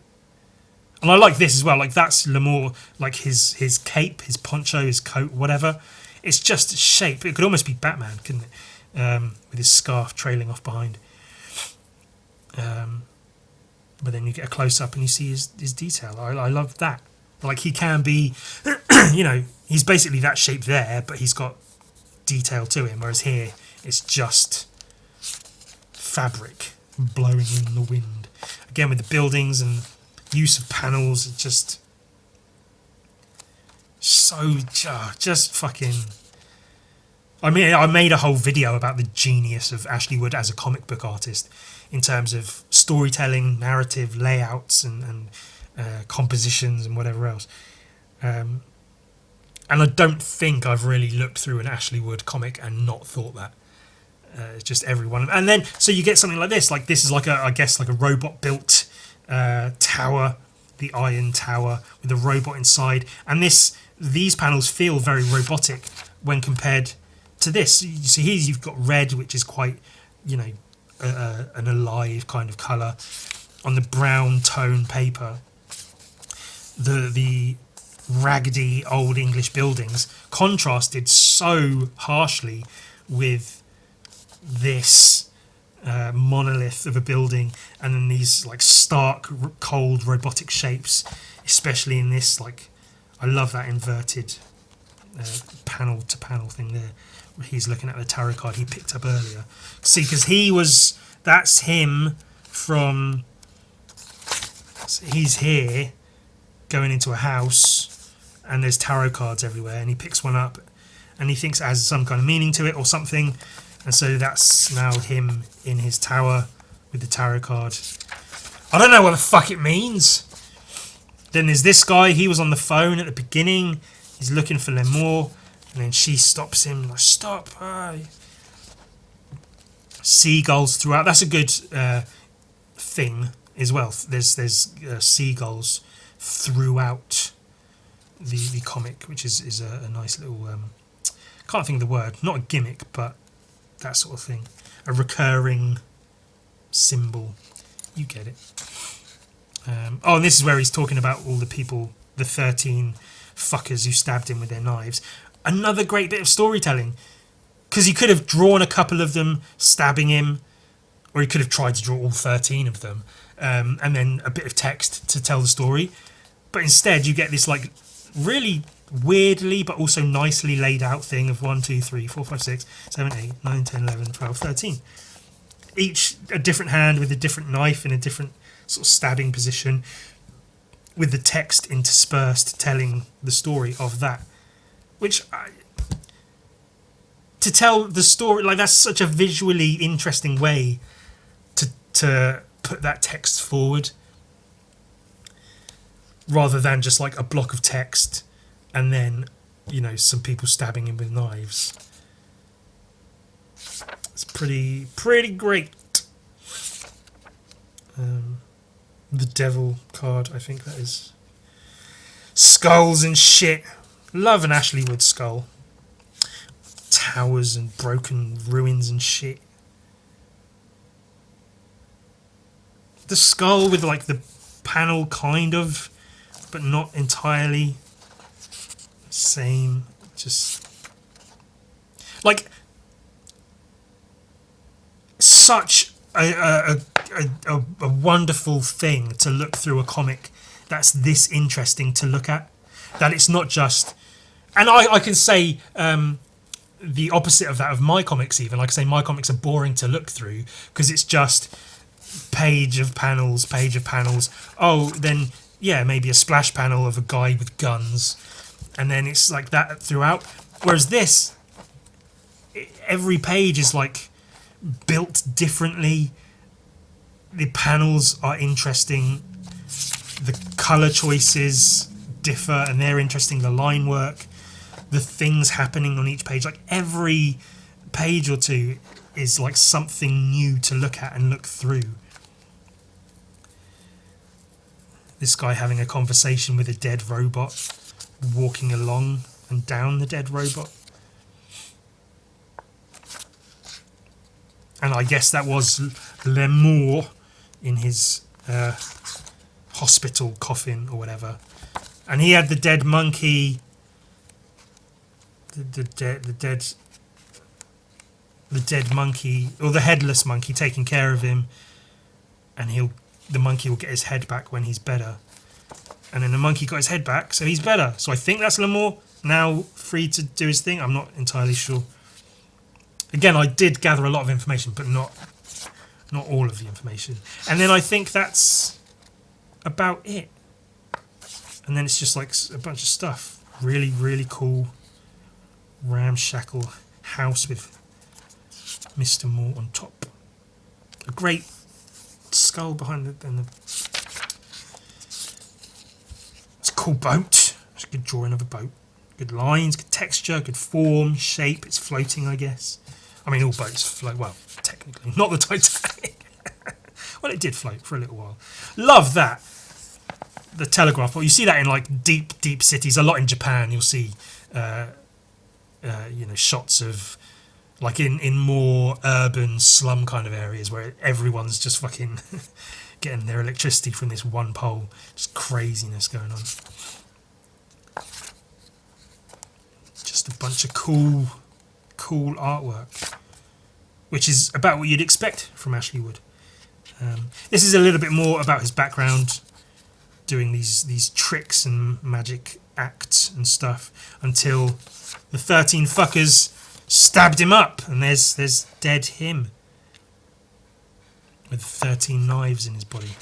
And I like this as well. Like, that's Lemore, like his cape, his poncho, his coat, whatever. It's just shape. It could almost be Batman, couldn't it? With his scarf trailing off behind. But then you get a close up and you see his detail. I love that. Like, he can be, he's basically that shape there, but he's got detail to him. Whereas here, it's just fabric blowing in the wind. Again, with the buildings and use of panels, it's just so just fucking. I mean, I made a whole video about the genius of Ashley Wood as a comic book artist in terms of storytelling, narrative, layouts, and compositions and whatever else. And I don't think I've really looked through an Ashley Wood comic and not thought that. It's just everyone. And then, so you get something like this. Like, this is like a robot-built tower, the Iron Tower, with a robot inside. And these panels feel very robotic when compared to this. So here you've got red, which is quite, an alive kind of colour. On the brown tone paper, the raggedy old English buildings contrasted so harshly with this monolith of a building, and then these like stark, cold, robotic shapes, especially in this. Like, I love that inverted panel to panel thing there. Where he's looking at the tarot card he picked up earlier. See, because that's him from. He's here, going into a house, and there's tarot cards everywhere, and he picks one up, and he thinks it has some kind of meaning to it or something. And so that's now him in his tower with the tarot card. I don't know what the fuck it means. Then there's this guy. He was on the phone at the beginning. He's looking for Lemore. And then she stops him. Like, stop. Seagulls throughout. That's a good thing as well. There's seagulls throughout the comic, which is a nice little... can't think of the word. Not a gimmick, but... that sort of thing. A recurring symbol. You get it. And this is where he's talking about all the people, the 13 fuckers who stabbed him with their knives. Another great bit of storytelling. Because he could have drawn a couple of them stabbing him, or he could have tried to draw all 13 of them, and then a bit of text to tell the story. But instead you get this like really weirdly but also nicely laid out thing of 1, 2, 3, 4, 5, 6, 7, 8, 9, 10, 11, 12, 13. Each a different hand with a different knife in a different sort of stabbing position, with the text interspersed telling the story of that. Which, to tell the story, like, that's such a visually interesting way to put that text forward, rather than just like a block of text and then, some people stabbing him with knives. It's pretty great. The devil card, I think that is. Skulls and shit. Love an Ashley Wood skull. Towers and broken ruins and shit. The skull with like the panel kind of, but not entirely. Same. Just like such a wonderful thing to look through a comic that's this interesting to look at. That it's not just, and I can say the opposite of that of my comics. Even like I say, my comics are boring to look through because it's just page of panels. Oh, then yeah, maybe a splash panel of a guy with guns, and then it's like that throughout. Whereas this, every page is like built differently. The panels are interesting. The color choices differ and they're interesting. The line work, the things happening on each page, like every page or two is like something new to look at and look through. This guy having a conversation with a dead robot, walking along and down the dead robot. And I guess that was Lemore in his hospital coffin or whatever. And he had the dead monkey, the dead monkey, or the headless monkey taking care of him, and the monkey will get his head back when he's better. And then the monkey got his head back, so he's better. So I think that's Lemore, now free to do his thing. I'm not entirely sure. Again, I did gather a lot of information, but not all of the information. And then I think that's about it. And then it's just like a bunch of stuff. Really, really cool ramshackle house with Mr. Moore on top. A great skull behind it. And it's a cool boat. It's a good drawing of a boat. Good lines, good texture, good form, shape. It's floating, I guess. I mean, all boats float. Well, technically. Not the Titanic. Well, it did float for a little while. Love that. The telegraph pole. You see that in like deep cities. A lot in Japan. You'll see, shots of like in more urban slum kind of areas where everyone's just fucking getting their electricity from this one pole. Just craziness going on. Just a bunch of cool artwork, which is about what you'd expect from Ashley Wood. This is a little bit more about his background, doing these tricks and magic acts and stuff until the 13 fuckers stabbed him up, and there's dead him with 13 knives in his body.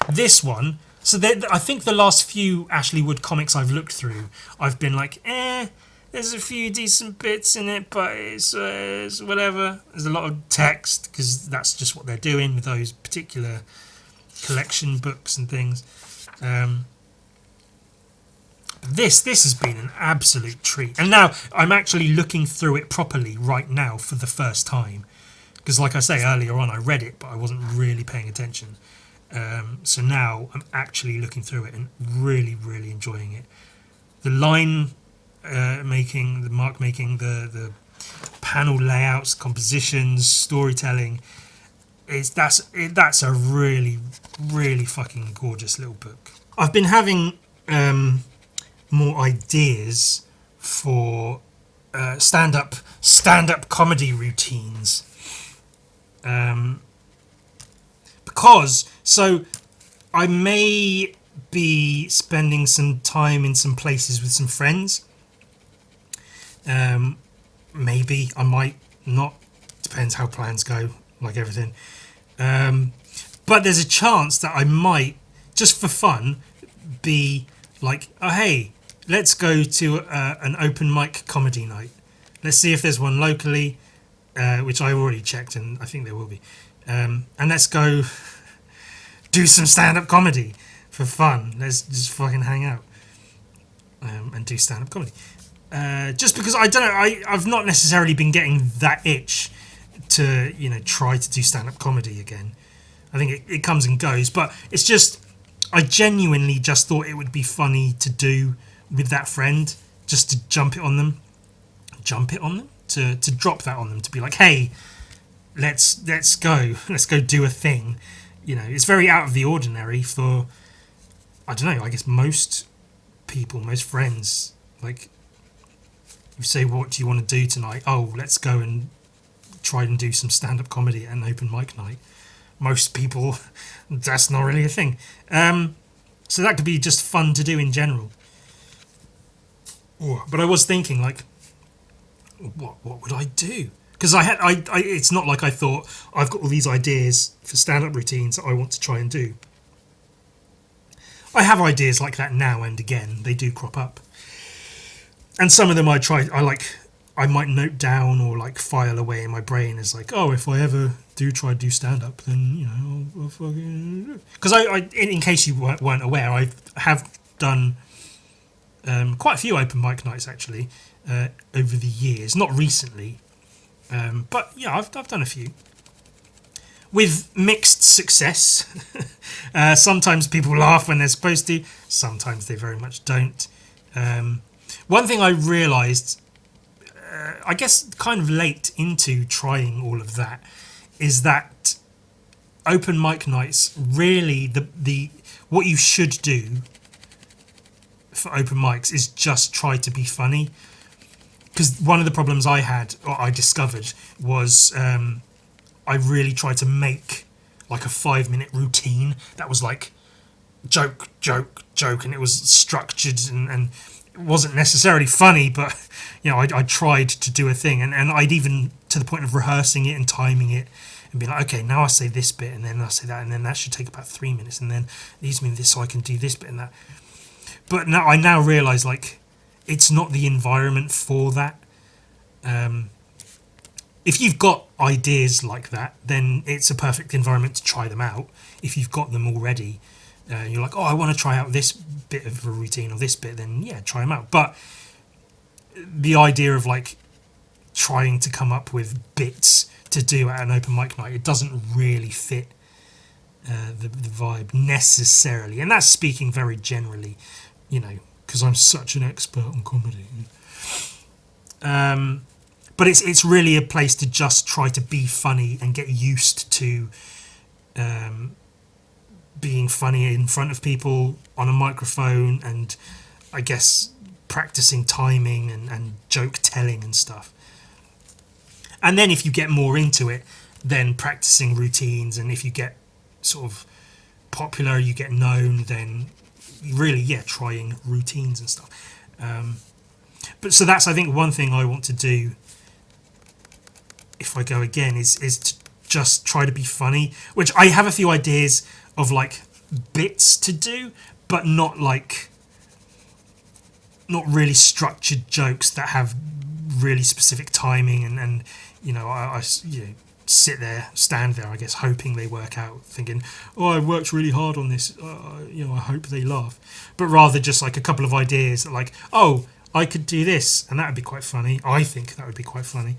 This one. So I think the last few Ashley Wood comics I've looked through, I've been like, there's a few decent bits in it, but it's whatever. There's a lot of text, because that's just what they're doing with those particular collection books and things. This has been an absolute treat. And now I'm actually looking through it properly right now for the first time. Because like I say earlier on, I read it, but I wasn't really paying attention. So now I'm actually looking through it and really, really enjoying it. The line making, the mark making, the panel layouts, compositions, storytelling, that's a really, really fucking gorgeous little book. I've been having more ideas for stand-up comedy routines. Because I may be spending some time in some places with some friends. Maybe I might not. Depends how plans go, like everything. But there's a chance that I might, just for fun, be like, oh hey, let's go to an open mic comedy night. Let's see if there's one locally, which I already checked, and I think there will be. And let's go do some stand-up comedy for fun. Let's just fucking hang out and do stand-up comedy. Just because I don't know, I've not necessarily been getting that itch to try to do stand-up comedy again. I think it comes and goes, but it's just I genuinely just thought it would be funny to do with that friend, just to jump it on them, to drop that on them, to be like, hey, let's go do a thing. It's very out of the ordinary for, I don't know, I guess most people, most friends, like, you say, what do you want to do tonight? Oh, let's go and tried and do some stand-up comedy at an open mic night. Most people, that's not really a thing. So that could be just fun to do in general. But I was thinking, like, what would I do? Because it's not like I thought I've got all these ideas for stand-up routines that I want to try and do. I have ideas like that now and again. They do crop up, and some of them I might note down or like file away in my brain as like, oh, if I ever do try to do stand-up, then I'll fucking. Because in case you weren't aware, I have done quite a few open mic nights actually over the years, not recently, but yeah, I've done a few. With mixed success. Sometimes people laugh when they're supposed to. Sometimes they very much don't. One thing I realised, I guess kind of late into trying all of that, is that open mic nights, really, the what you should do for open mics is just try to be funny. Because one of the problems I discovered, was I really tried to make like a 5-minute routine that was like joke, and it was structured and it wasn't necessarily funny, but I tried to do a thing, and I'd even to the point of rehearsing it and timing it and being like, okay, now I say this bit and then I say that, and then that should take about 3 minutes, and then leaves me this so I can do this bit and that. But now I realise, like, it's not the environment for that. If you've got ideas like that, then it's a perfect environment to try them out. If you've got them already, you're like, oh, I want to try out this bit of a routine or this bit, then yeah, try them out. But the idea of like trying to come up with bits to do at an open mic night, it doesn't really fit the vibe necessarily. And that's speaking very generally, because I'm such an expert on comedy. But it's really a place to just try to be funny and get used to being funny in front of people on a microphone, and I guess practicing timing and joke telling and stuff. And then if you get more into it, then practicing routines, and if you get sort of popular, you get known, then really, yeah, trying routines and stuff. But so that's, I think, one thing I want to do if I go again is to just try to be funny, which I have a few ideas of like bits to do, but not really structured jokes that have really specific timing, and I stand there, I guess, hoping they work out, thinking, oh, I worked really hard on this, I hope they laugh. But rather just like a couple of ideas that, like, oh, I could do this, and that would be quite funny. I think that would be quite funny.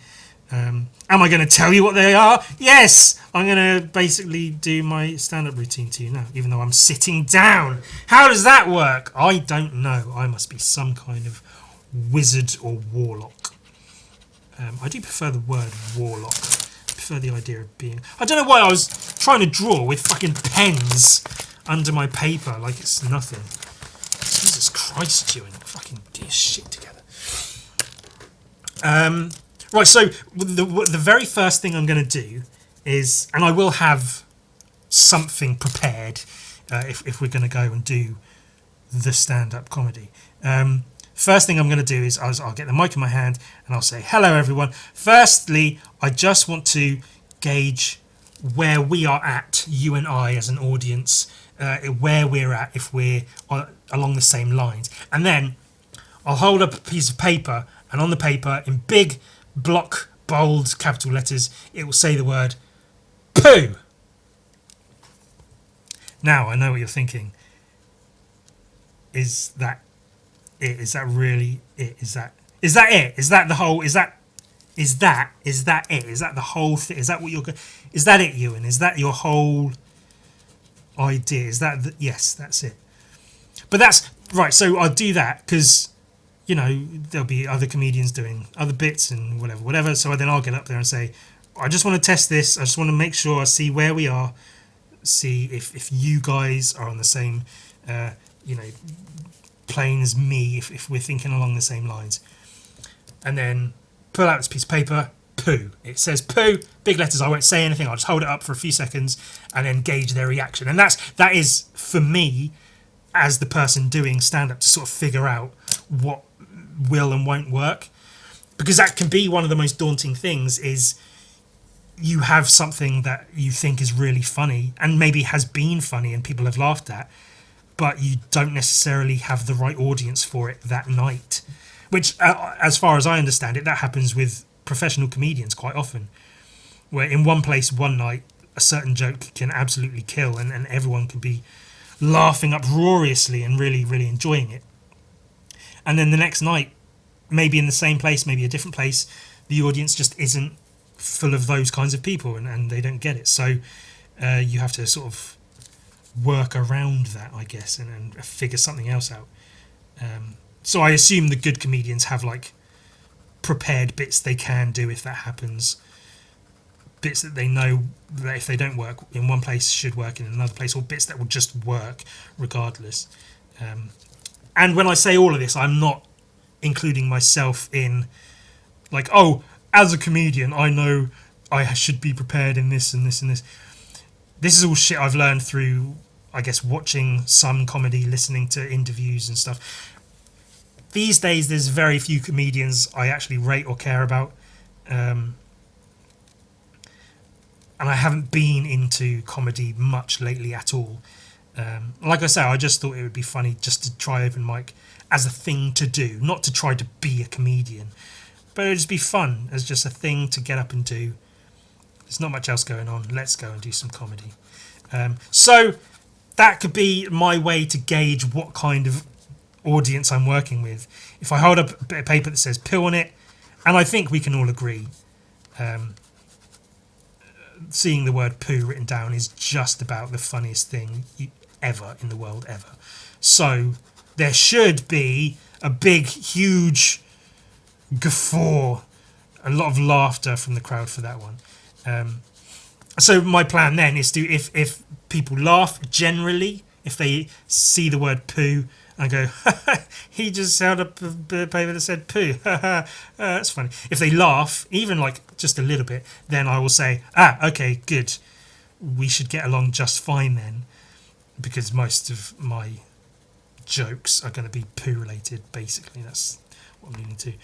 Am I going to tell you what they are? Yes! I'm going to basically do my stand-up routine to you now, even though I'm sitting down. How does that work? I don't know. I must be some kind of wizard or warlock. I do prefer the word warlock. I prefer the idea of being... I don't know why I was trying to draw with fucking pens under my paper like it's nothing. Jesus Christ, Ewan. Fucking get your shit together. Right, so the very first thing I'm going to do is, and I will have something prepared if we're going to go and do the stand-up comedy. First thing I'm going to do is I'll get the mic in my hand and I'll say, hello everyone. Firstly, I just want to gauge where we are at, you and I as an audience, where we're at, if we're along the same lines. And then I'll hold up a piece of paper, and on the paper, in big block, bold, capital letters, it will say the word poo. Now, I know what you're thinking. Is that it? Is that really it? Is that it? Is that the whole? Is that it? Is that the whole thing? Is that what you're? Is that it, Ewan? Is that your whole idea? Is that yes? That's it. But that's right. So I'll do that because, there'll be other comedians doing other bits and whatever. So then I'll get up there and say, I just want to test this. I just want to make sure I see where we are, see if you guys are on the same, plane as me, if we're thinking along the same lines. And then pull out this piece of paper, poo. It says poo, big letters. I won't say anything. I'll just hold it up for a few seconds and then gauge their reaction. And that is for me, as the person doing stand-up, to sort of figure out what will and won't work. Because that can be one of the most daunting things, is you have something that you think is really funny and maybe has been funny and people have laughed at, but you don't necessarily have the right audience for it that night. Which, as far as I understand it, that happens with professional comedians quite often, where in one place one night a certain joke can absolutely kill and everyone can be laughing uproariously and really, really enjoying it. And then the next night, maybe in the same place, maybe a different place, the audience just isn't full of those kinds of people and they don't get it. So you have to sort of work around that, I guess, and figure something else out. So I assume the good comedians have like prepared bits they can do if that happens, bits that they know that if they don't work in one place should work in another place, or bits that will just work regardless. And when I say all of this, I'm not including myself in like, oh, as a comedian I know I should be prepared in this and this and this. This is all shit I've learned through, I guess, watching some comedy, listening to interviews and stuff. These days there's very few comedians I actually rate or care about, and I haven't been into comedy much lately at all. Like I say, I just thought it would be funny just to try open mic as a thing to do, not to try to be a comedian, but it would just be fun as just a thing to get up and do. There's not much else going on, let's go and do some comedy. So that could be my way to gauge what kind of audience I'm working with. If I hold up a bit of paper that says poo on it, and I think we can all agree seeing the word poo written down is just about the funniest thing ever in the world ever. So there should be a big, huge guffaw, a lot of laughter from the crowd for that one. So my plan then is to, if people laugh generally, if they see the word poo and go, he just held up a bit of paper that said poo, that's funny. If they laugh, even like just a little bit, then I will say, okay, good, we should get along just fine then, because most of my jokes are going to be poo related, basically. That's what I'm leaning to.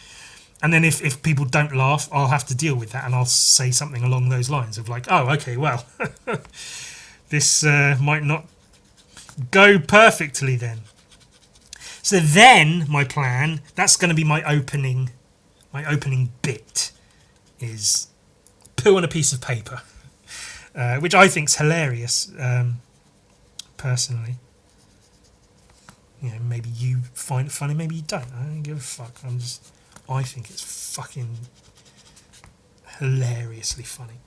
And then if people don't laugh, I'll have to deal with that, and I'll say something along those lines of like, oh, okay, well, this might not go perfectly then. So then my plan, that's going to be my opening bit, is poo on a piece of paper, which I think's hilarious, personally. You know, maybe you find it funny, maybe you don't. I don't give a fuck. I think it's fucking hilariously funny.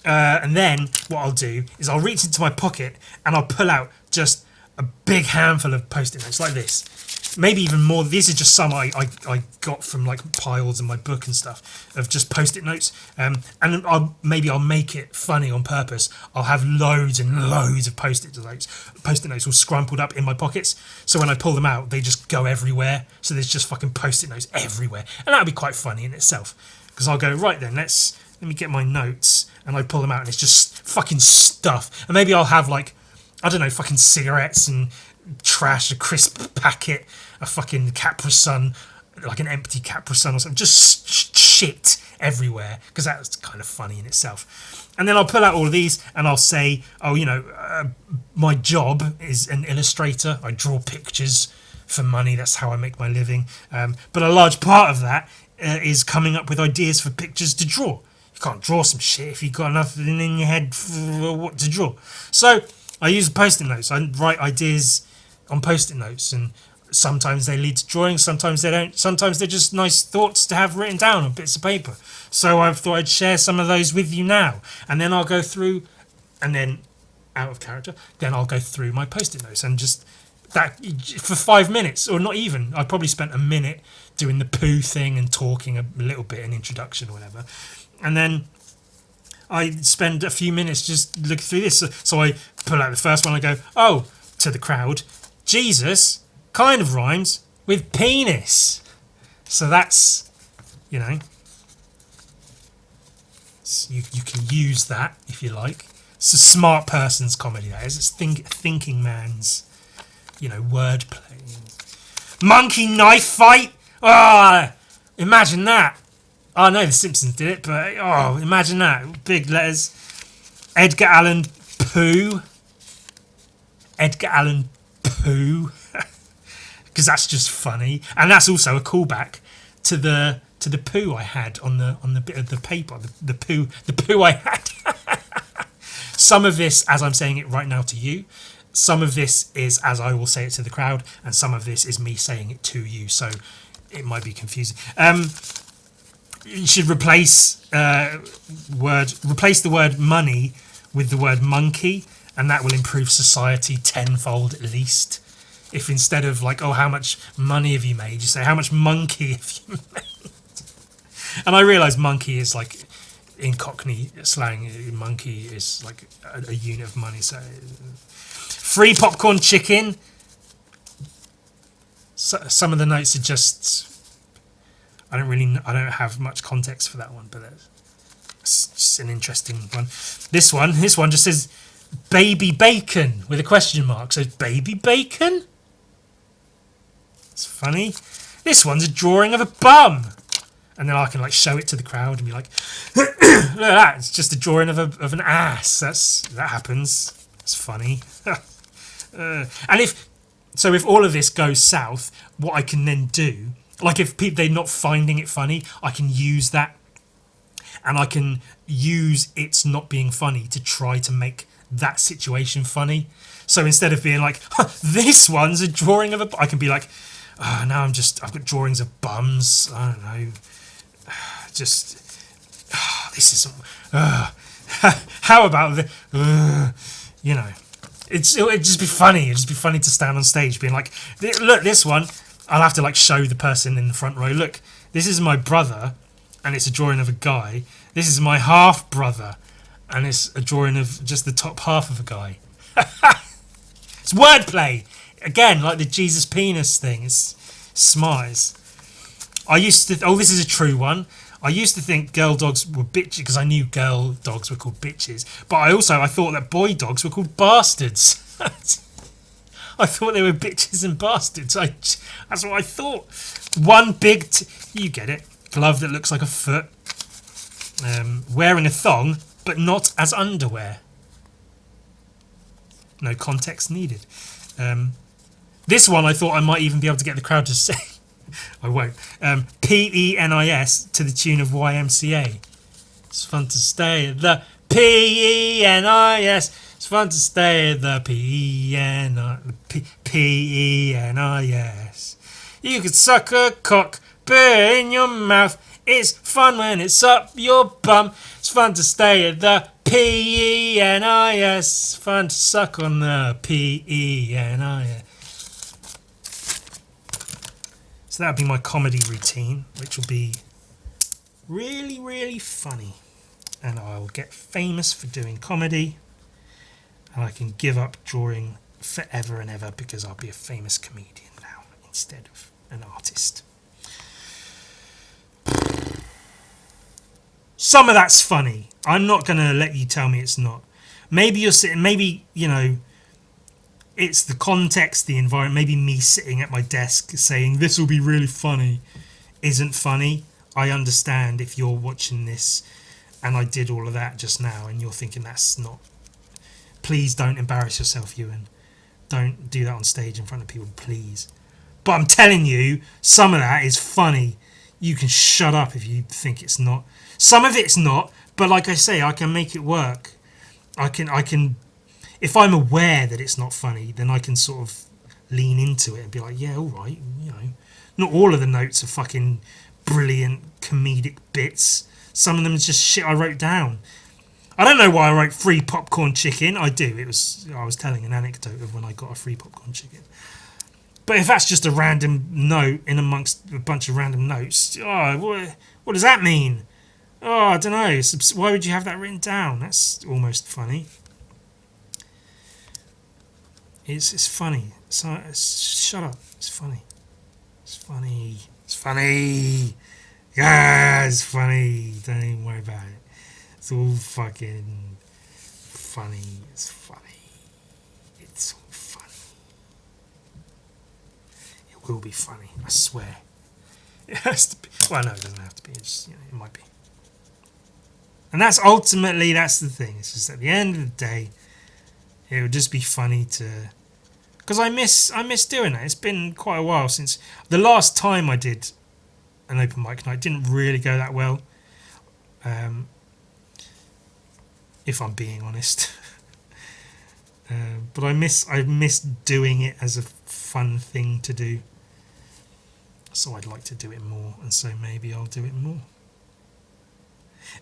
And then what I'll do is I'll reach into my pocket and I'll pull out just a big handful of Post-it notes like this. Maybe even more. These are just some I got from like piles in my book and stuff of just Post-it notes. And I'll make it funny on purpose. I'll have loads and loads of Post-it notes. Post-it notes all scrumpled up in my pockets. So when I pull them out, they just go everywhere. So there's just fucking Post-it notes everywhere. And that'll be quite funny in itself. Because I'll go, right then, let me get my notes. And I pull them out and it's just fucking stuff. And maybe I'll have like, I don't know, fucking cigarettes and trash, a crisp packet, a fucking Capri Sun, like an empty Capri Sun or something, just shit everywhere, because that's kind of funny in itself. And then I'll pull out all of these and I'll say, oh, you know, my job is an illustrator. I draw pictures for money. That's how I make my living. But a large part of that is coming up with ideas for pictures to draw. You can't draw some shit if you've got nothing in your head for what to draw. So I use Post-it notes. I write ideas on Post-it notes, and sometimes they lead to drawings, sometimes they don't. Sometimes they're just nice thoughts to have written down on bits of paper. So I thought I'd share some of those with you now. And then I'll go through, and then out of character, then I'll go through my Post-it notes and just that for 5 minutes, or not even. I probably spent a minute doing the poo thing and talking a little bit, an introduction or whatever. And then I spend a few minutes just looking through this. So I pull out the first one. I go, oh, to the crowd, Jesus kind of rhymes with penis. So that's, you know, You can use that if you like. It's a smart person's comedy, that is. It's thinking man's, wordplay. Monkey knife fight? Ah, imagine that. Oh, no, The Simpsons did it, but imagine that. Big letters. Edgar Allan Poe. Edgar Allan Poe. Because that's just funny. And that's also a callback to the poo I had on the bit of the paper. The poo I had. Some of this, as I'm saying it right now to you, some of this is as I will say it to the crowd, and some of this is me saying it to you. So it might be confusing. You should replace the word money with the word monkey, and that will improve society tenfold at least. If instead of like, oh, how much money have you made, you say, how much monkey have you made? And I realise monkey is like, in Cockney slang, monkey is like a unit of money. So, free popcorn chicken. So, some of the notes are just, I don't have much context for that one, but it's just an interesting one. This one just says baby bacon with a question mark. So baby bacon. It's funny. This one's a drawing of a bum. And then I can like show it to the crowd and be like, look at that, it's just a drawing of an ass. That happens. It's funny. And if all of this goes south, what I can then do, like if they're not finding it funny, I can use that, and I can use it's not being funny to try to make that situation funny. So instead of being like, this one's a drawing of I can be like, now I've got drawings of bums. I don't know. This isn't. How about the? It'd just be funny. It'd just be funny to stand on stage being like, look, this one. I'll have to like show the person in the front row. Look, this is my brother, and it's a drawing of a guy. This is my half brother, and it's a drawing of just the top half of a guy. It's wordplay again, like the Jesus penis thing. It's smart. I used to. Oh, this is a true one. I used to think girl dogs were bitches because I knew girl dogs were called bitches. But I thought that boy dogs were called bastards. I thought they were bitches and bastards. That's what I thought. One big, you get it, glove that looks like a foot. Wearing a thong, but not as underwear. No context needed. This one I thought I might even be able to get the crowd to say. I won't. Penis to the tune of YMCA. It's fun to stay at the Penis. It's fun to stay at the Penis. You could suck a cock, put it in your mouth. It's fun when it's up your bum. It's fun to stay at the Penis. Fun to suck on the Penis. So that'll be my comedy routine, which will be really, really funny. And I'll get famous for doing comedy. And I can give up drawing forever and ever because I'll be a famous comedian now instead of an artist. Some of that's funny. I'm not going to let you tell me it's not. Maybe you're sitting, it's the context, the environment. Maybe me sitting at my desk saying this will be really funny isn't funny. I understand if you're watching this and I did all of that just now and you're thinking that's not. Please don't embarrass yourself, Ewan. Don't do that on stage in front of people, please. But I'm telling you, some of that is funny. You can shut up if you think it's not. Some of it's not, but like I say, I can make it work. I can. If I'm aware that it's not funny, then I can sort of lean into it and be like, yeah, all right, Not all of the notes are fucking brilliant comedic bits. Some of them are just shit I wrote down. I don't know why I wrote free popcorn chicken. I do. I was telling an anecdote of when I got a free popcorn chicken. But if that's just a random note in amongst a bunch of random notes, what does that mean? I don't know. Why would you have that written down? That's almost funny. It's funny. Shut up. It's funny. It's funny. It's funny. Yeah, it's funny. Don't even worry about it. It's all fucking funny. It's funny. It's all funny. It will be funny, I swear. It has to be. Well, no, it doesn't have to be. It's, it might be. And that's the thing. It's just at the end of the day, it would just be funny to, because I miss doing that. It's been quite a while since the last time I did an open mic night. Didn't really go that well, if I'm being honest. But I miss doing it as a fun thing to do. So I'd like to do it more, and so maybe I'll do it more.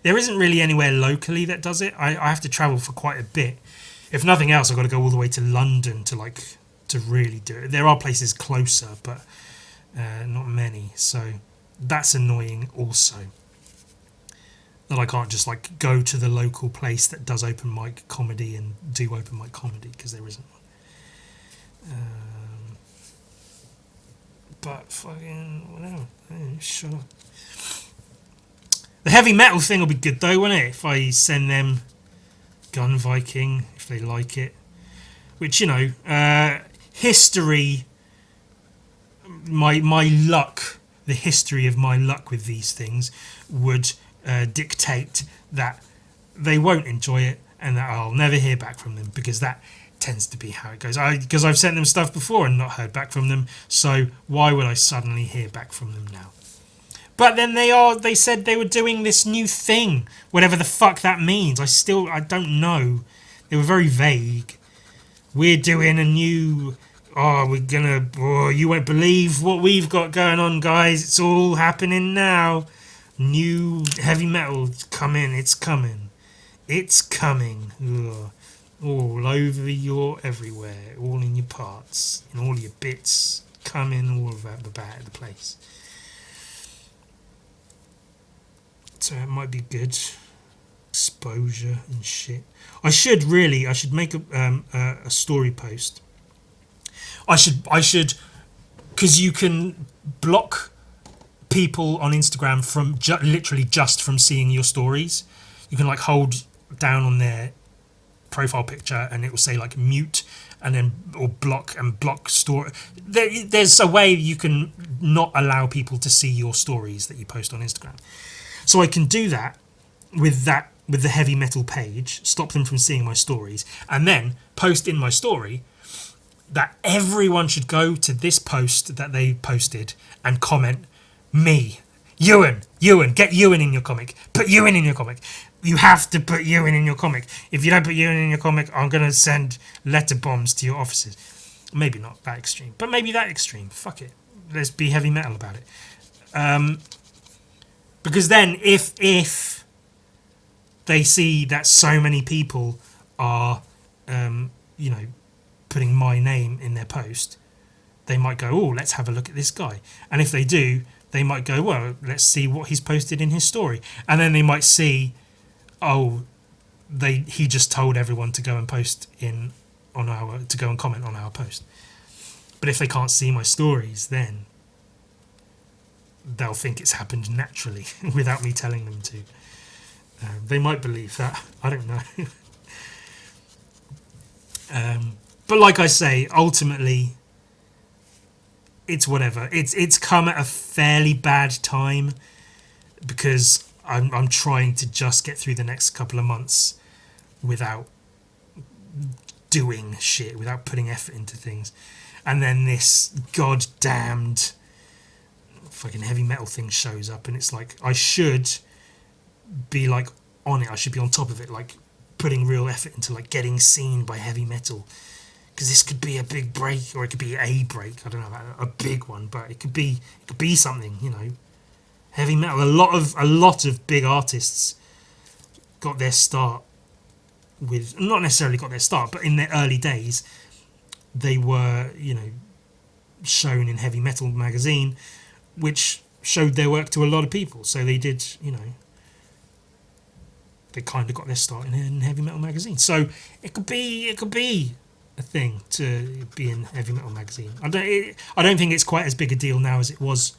There isn't really anywhere locally that does it. I have to travel for quite a bit. If nothing else, I've got to go all the way to London to really do it. There are places closer, but not many. So that's annoying also. That I can't just go to the local place that does open mic comedy and do open mic comedy, because there isn't one. But fucking whatever. Shut up. The heavy metal thing will be good though, won't it? If I send them Gun Viking, if they like it. Which, history, my luck, the history of my luck with these things would dictate that they won't enjoy it and that I'll never hear back from them, because that tends to be how it goes. Because I've sent them stuff before and not heard back from them, so why would I suddenly hear back from them now? But then they said they were doing this new thing, whatever the fuck that means. I don't know. They were very vague. We're doing a new, you won't believe what we've got going on, guys. It's all happening now. New heavy metal coming. It's coming. It's coming. Ugh. All over your everywhere, all in your parts, in all your bits, coming all about the place. So it might be good. Exposure and shit. I should make a story post. I should, because you can block people on Instagram from literally just from seeing your stories. You can hold down on their profile picture and it will say mute and then or block story. There's a way you can not allow people to see your stories that you post on Instagram. So I can do that with the heavy metal page, stop them from seeing my stories, and then post in my story that everyone should go to this post that they posted and comment me, Ewan, get Ewan in your comic, put Ewan in your comic. You have to put Ewan in your comic. If you don't put Ewan in your comic, I'm going to send letter bombs to your offices. Maybe not that extreme, but maybe that extreme. Fuck it. Let's be heavy metal about it. Because then if they see that so many people are, putting my name in their post, they might go, oh, let's have a look at this guy. And if they do, they might go, well, let's see what he's posted in his story. And then they might see, oh, he just told everyone to go and to go and comment on our post. But if they can't see my stories, then they'll think it's happened naturally without me telling them to. They might believe that. I don't know. But like I say, ultimately, it's whatever. It's come at a fairly bad time because I'm trying to just get through the next couple of months without doing shit, without putting effort into things. And then this goddamned fucking heavy metal thing shows up and it's I should be on it. I should be on top of it, putting real effort into getting seen by heavy metal. Because this could be a big break, or it could be a break. I don't know about a big one, but it could be something, Heavy metal. A lot of big artists got their start with, not necessarily got their start, but in their early days, they were, shown in Heavy Metal magazine, which showed their work to a lot of people. So they did, they kind of got their start in Heavy Metal magazine. So it could be a thing to be in Heavy Metal magazine. I don't think it's quite as big a deal now as it was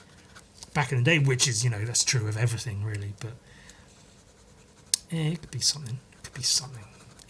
back in the day, which is, that's true of everything really. But Yeah, it could be something. It could be something.